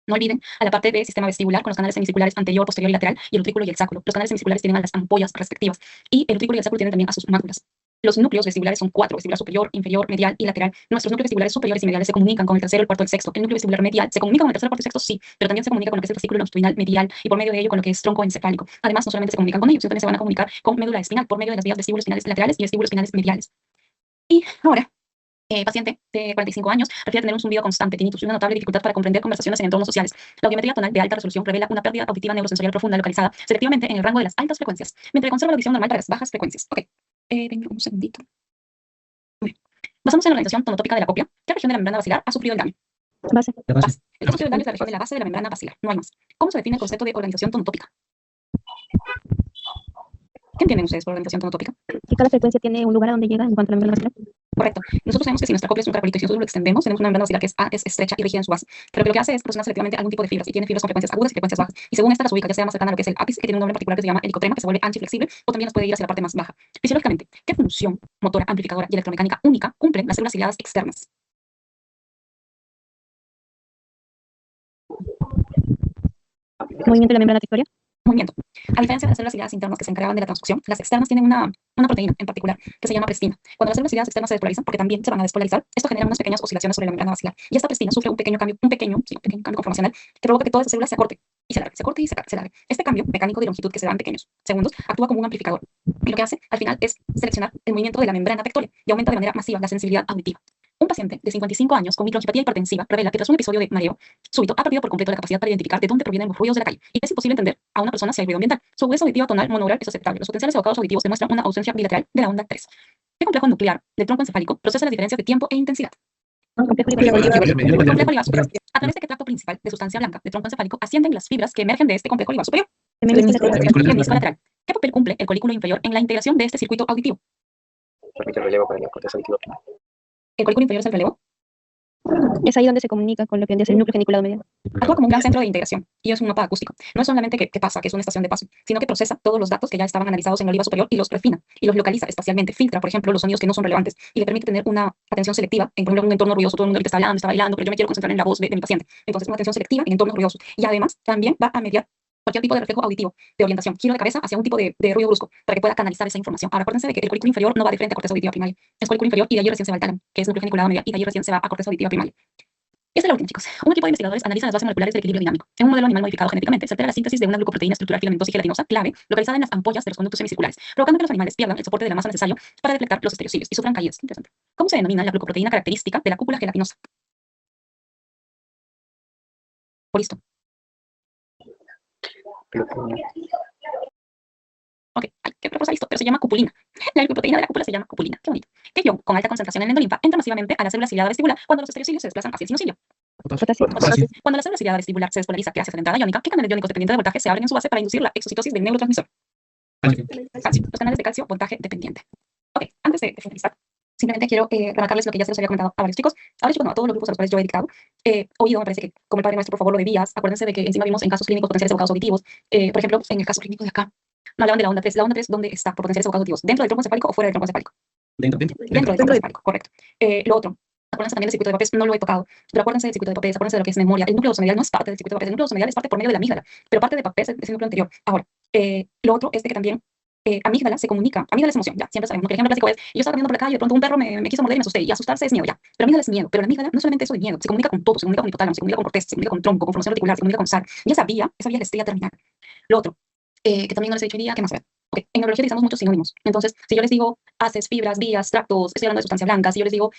No olviden a la parte del sistema vestibular con los canales semicirculares anterior, posterior y lateral, y el utrículo y el sáculo. Los canales semicirculares tienen a las ampollas respectivas y el utrículo y el sáculo tienen también a sus máculas. Los núcleos vestibulares son 4, vestibular superior, inferior, medial y lateral. Nuestros núcleos vestibulares superiores y mediales se comunican con el tercero, el cuarto y el sexto. El núcleo vestibular medial se comunica con el tercero, cuarto y sexto, sí, pero también se comunica con lo que es el fascículo longitudinal medial y por medio de ello con lo que es tronco encefálico. Además, no solamente se comunican con ellos, sino también se van a comunicar con médula espinal por medio de las vías vestíbulos espinales laterales y vestíbulos espinales mediales. Y ahora, paciente de 45 años refiere a tener un zumbido constante, tinnitus y una notable dificultad para comprender conversaciones en entornos sociales. La audiometría tonal de alta resolución revela una pérdida auditiva neurosensorial profunda localizada selectivamente en el rango de las altas frecuencias, mientras conserva la audición normal para las bajas frecuencias. Ok, denme un segundito. Bien. Basamos en la organización tonotópica de la cóclea, ¿qué región de la membrana basilar ha sufrido el daño? Base. Base. El concepto del daño es la región de la base de la membrana basilar, no hay más. ¿Cómo se define el concepto de organización tonotópica? ¿Qué entienden ustedes por organización tonotópica? Que cada frecuencia tiene un lugar a donde llega en cuanto a la membrana basilar. Correcto. Nosotros sabemos que si nuestra cóclea es un caracolito y si nosotros lo extendemos, tenemos una membrana basilar que es estrecha y rígida en su base. Pero que lo que hace es proporcionar selectivamente algún tipo de fibras y tiene fibras con frecuencias agudas y frecuencias bajas. Y según esta las ubica, ya sea más cercana a lo que es el ápice, que tiene un nombre particular que se llama helicotrema, que se vuelve ancha y flexible, o también las puede ir hacia la parte más baja. Fisiológicamente, ¿qué función motora, amplificadora y electromecánica única cumplen las células ciliadas externas? Movimiento de la membrana tectoria. Movimiento. A diferencia de las células ciliadas internas que se encargaban de la transducción, las externas tienen una proteína en particular que se llama prestina. Cuando las células ciliadas externas se despolarizan, porque también se van a despolarizar, esto genera unas pequeñas oscilaciones sobre la membrana basilar. Y esta prestina sufre un pequeño cambio conformacional que provoca que toda esa célula se acorte y se alargue, se corte y se alargue. Este cambio mecánico de longitud que se da en pequeños segundos actúa como un amplificador. Y lo que hace al final es seleccionar el movimiento de la membrana tectoria y aumenta de manera masiva la sensibilidad auditiva. Un paciente de 55 años con microangiopatía hipertensiva revela que tras un episodio de mareo súbito ha perdido por completo la capacidad para identificar de dónde provienen los ruidos de la calle y es imposible entender a una persona si hay ruido ambiental. Su agudeza auditiva tonal monoural es aceptable. Los potenciales evocados auditivos demuestran una ausencia bilateral de la onda 3. El complejo nuclear del tronco encefálico procesa las diferencias de tiempo e intensidad. Complejo Complejo olivar superior. A través de este tracto principal de sustancia blanca del tronco encefálico ascienden las fibras que emergen de este complejo olivar superior. Hemisferio lateral. ¿Qué papel cumple el colículo inferior en la integración de este circuito auditivo? Permite el relevo para la corteza auditiva primaria. ¿El colículo inferior es el relevo? Es ahí donde se comunica con lo que vendría a ser el núcleo geniculado medial. Actúa como un gran centro de integración y es un mapa acústico. No es solamente que pasa, que es una estación de paso, sino que procesa todos los datos que ya estaban analizados en el oliva superior y los refina y los localiza espacialmente, filtra, por ejemplo, los sonidos que no son relevantes y le permite tener una atención selectiva en, por ejemplo, un entorno ruidoso. Todo el mundo ahorita está hablando, está bailando, pero yo me quiero concentrar en la voz de mi paciente. Entonces, una atención selectiva en entornos ruidosos. Y además, también va a mediar cualquier tipo de reflejo auditivo, de orientación, giro de cabeza hacia un tipo de ruido brusco, para que pueda canalizar esa información. Ahora, acuérdense de que el colículo inferior no va de frente a corteza auditiva primaria. Es colículo inferior y de allí recién se va al tálamo, que es núcleo geniculado medial, y de allí recién se va a corteza auditiva primaria. Y esta es la última, chicos. Un equipo de investigadores analiza las bases moleculares del equilibrio dinámico. En un modelo animal modificado genéticamente, se altera la síntesis de una glucoproteína estructural filamentosa y gelatinosa clave localizada en las ampollas de los conductos semicirculares, provocando que los animales pierdan el soporte de la masa necesario para deflectar los estereocilios y sufran caídas. Interesante. ¿Cómo se denomina la glucoproteína característica de la cúpula gelatinosa? Por listo. Ok, ay, qué propuesta listo, pero se llama cupulina. La glucoproteína de la cúpula se llama cupulina. Qué bonito. ¿Qué ion con alta concentración en el endolinfa entra masivamente a la célula ciliada vestibular cuando los estereocilios se desplazan hacia el sinocilio? Potasio. Cuando la célula ciliada vestibular se despolariza gracias a la entrada iónica, ¿qué canales iónicos dependientes de voltaje se abren en su base para inducir la exocitosis del neurotransmisor? Calcio. Los canales de calcio, voltaje dependiente. Ok, antes de finalizar, simplemente quiero remarcarles lo que ya se les había comentado a varios chicos. A varios chicos, no, a todos los grupos a los cuales yo he dictado. Oído, me parece que, como el padre nuestro, por favor, lo debías. Acuérdense de que encima vimos en casos clínicos potenciales evocados auditivos. Por ejemplo, en el caso clínico de acá, no hablaban de la onda 3. La onda 3, ¿dónde está por potenciales evocados auditivos? ¿Dentro del tronco encefálico o fuera del tronco encefálico? Dentro. Dentro del tronco encefálico, correcto. Lo otro, acuérdense también del circuito de Papez, no lo he tocado, pero acuérdense del circuito de Papez, acuérdense de lo que es memoria. El núcleo osomedial no es parte del circuito de Papez, el núcleo osomedial es parte por medio de la amígdala, pero parte de Papez es el núcleo anterior. Ahora, lo otro es de que también amígdala se comunica, amígdala es emoción, ya, siempre sabemos, ¿no? Que el ejemplo clásico es, yo estaba caminando por la calle y de pronto un perro me quiso morder y me asusté, y asustarse es miedo, ya, pero amígdala es miedo, pero la amígdala no es solamente eso de miedo, se comunica con todo, se comunica con hipotálamo, se comunica con corteza, se comunica con tronco, con formación reticular, se comunica con sal, y esa vía es la estrella terminal. Lo otro, que también no les he dicho hoy día, ¿qué más? A ver. Okay. En neurología utilizamos muchos sinónimos. Entonces, si yo les digo haces, fibras, vías, tractos, estoy hablando de sustancia blanca. Si yo les digo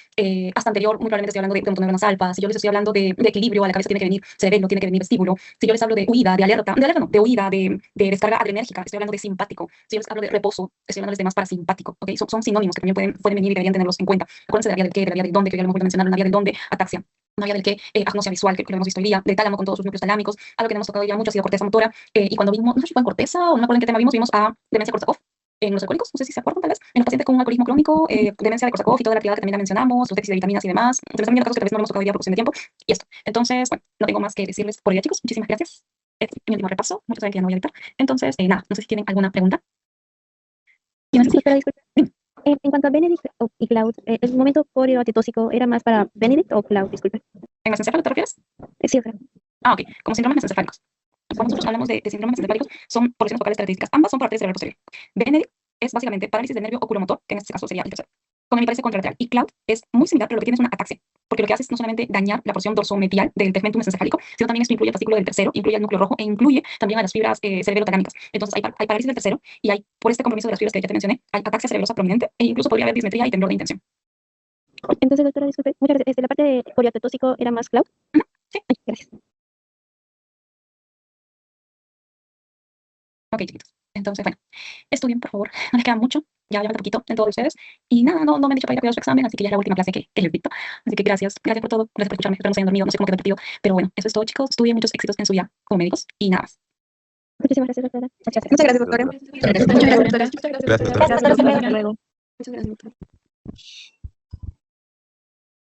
hasta anterior, muy probablemente estoy hablando de motoneuronas alfa. Si yo les estoy hablando de equilibrio, a la cabeza tiene que venir cerebelo, tiene que venir vestíbulo. Si yo les hablo de huida, de alerta no, de huida, de descarga adrenérgica, estoy hablando de simpático. Si yo les hablo de reposo, estoy hablando de más parasimpático. Okay. Son sinónimos que también pueden venir y deberían tenerlos en cuenta. Acuérdense de la vía del qué, de la vía del dónde, que ya lo hemos vuelto a mencionar, una vía del dónde, ataxia. Una vía del qué, agnosia visual, que lo hemos visto hoy día, del tálamo con todos sus núcleos talámicos. Algo que no hemos tocado ya mucho ha sido corteza motora. Y cuando vimos, no sé si fue en corteza o no me acuerdo en qué tema vimos a demencia Korsakoff. En los alcohólicos, no sé si se acuerdan tal vez, en los pacientes con un alcoholismo crónico, demencia de Korsakoff y toda la actividad que también la mencionamos, los déficits de vitaminas y demás. Se me están viendo casos que tal vez no lo hemos tocado hoy día por cuestión de tiempo. Y esto. Entonces, bueno, no tengo más que decirles por hoy, chicos. Muchísimas gracias. Es mi último repaso. Muchos saben que ya no voy a editar. Entonces, nada, no sé si tienen alguna pregunta. Disculpa. En cuanto a Benedict y Cloud, ¿el momento coreoatetóxico era más para Benedict o Cloud? Disculpe. ¿En mesencéfalo te refieres? Sí, ojalá. Ah, ok. Como síndromes mesencefálicos. Cuando nosotros hablamos de síndromes mesencefálicos, son por lesiones focales características. Ambas son por arteria cerebral posterior. Benedict es básicamente parálisis del nervio oculomotor, que en este caso sería el tercero, con hemiparesia contralateral. Y Cloud es muy similar, pero lo que tiene es una ataxia, porque lo que hace es no solamente dañar la porción dorsomedial del tegmentum mesencefálico, sino también esto incluye el fascículo del tercero, incluye el núcleo rojo e incluye también a las fibras cerebrotalámicas. Entonces hay parálisis del tercero y hay, por este compromiso de las fibras que ya te mencioné, hay ataxia cerebrosa prominente e incluso podría haber dismetría y temblor de intención. Entonces, doctora, disculpe, muchas gracias. La parte de coreoatetóxico era más Cloud. Sí. Ay, gracias. Ok, chiquitos. Entonces, bueno, estudien, por favor. No les queda mucho. Ya falta poquito en todos ustedes. Y nada, no me han dicho para ir a cuidar su examen, así que ya es la última clase que les dicto. Así que gracias por todo. Gracias por escucharme. Espero no se hayan dormido. No sé cómo quedó el partido. Pero bueno, eso es todo, chicos. Estudien, muchos éxitos en su vida como médicos. Y nada más. Muchísimas gracias, doctora. Muchas gracias, doctora. Gracias, doctora. Gracias, doctora. Hasta luego. Muchas gracias, doctora.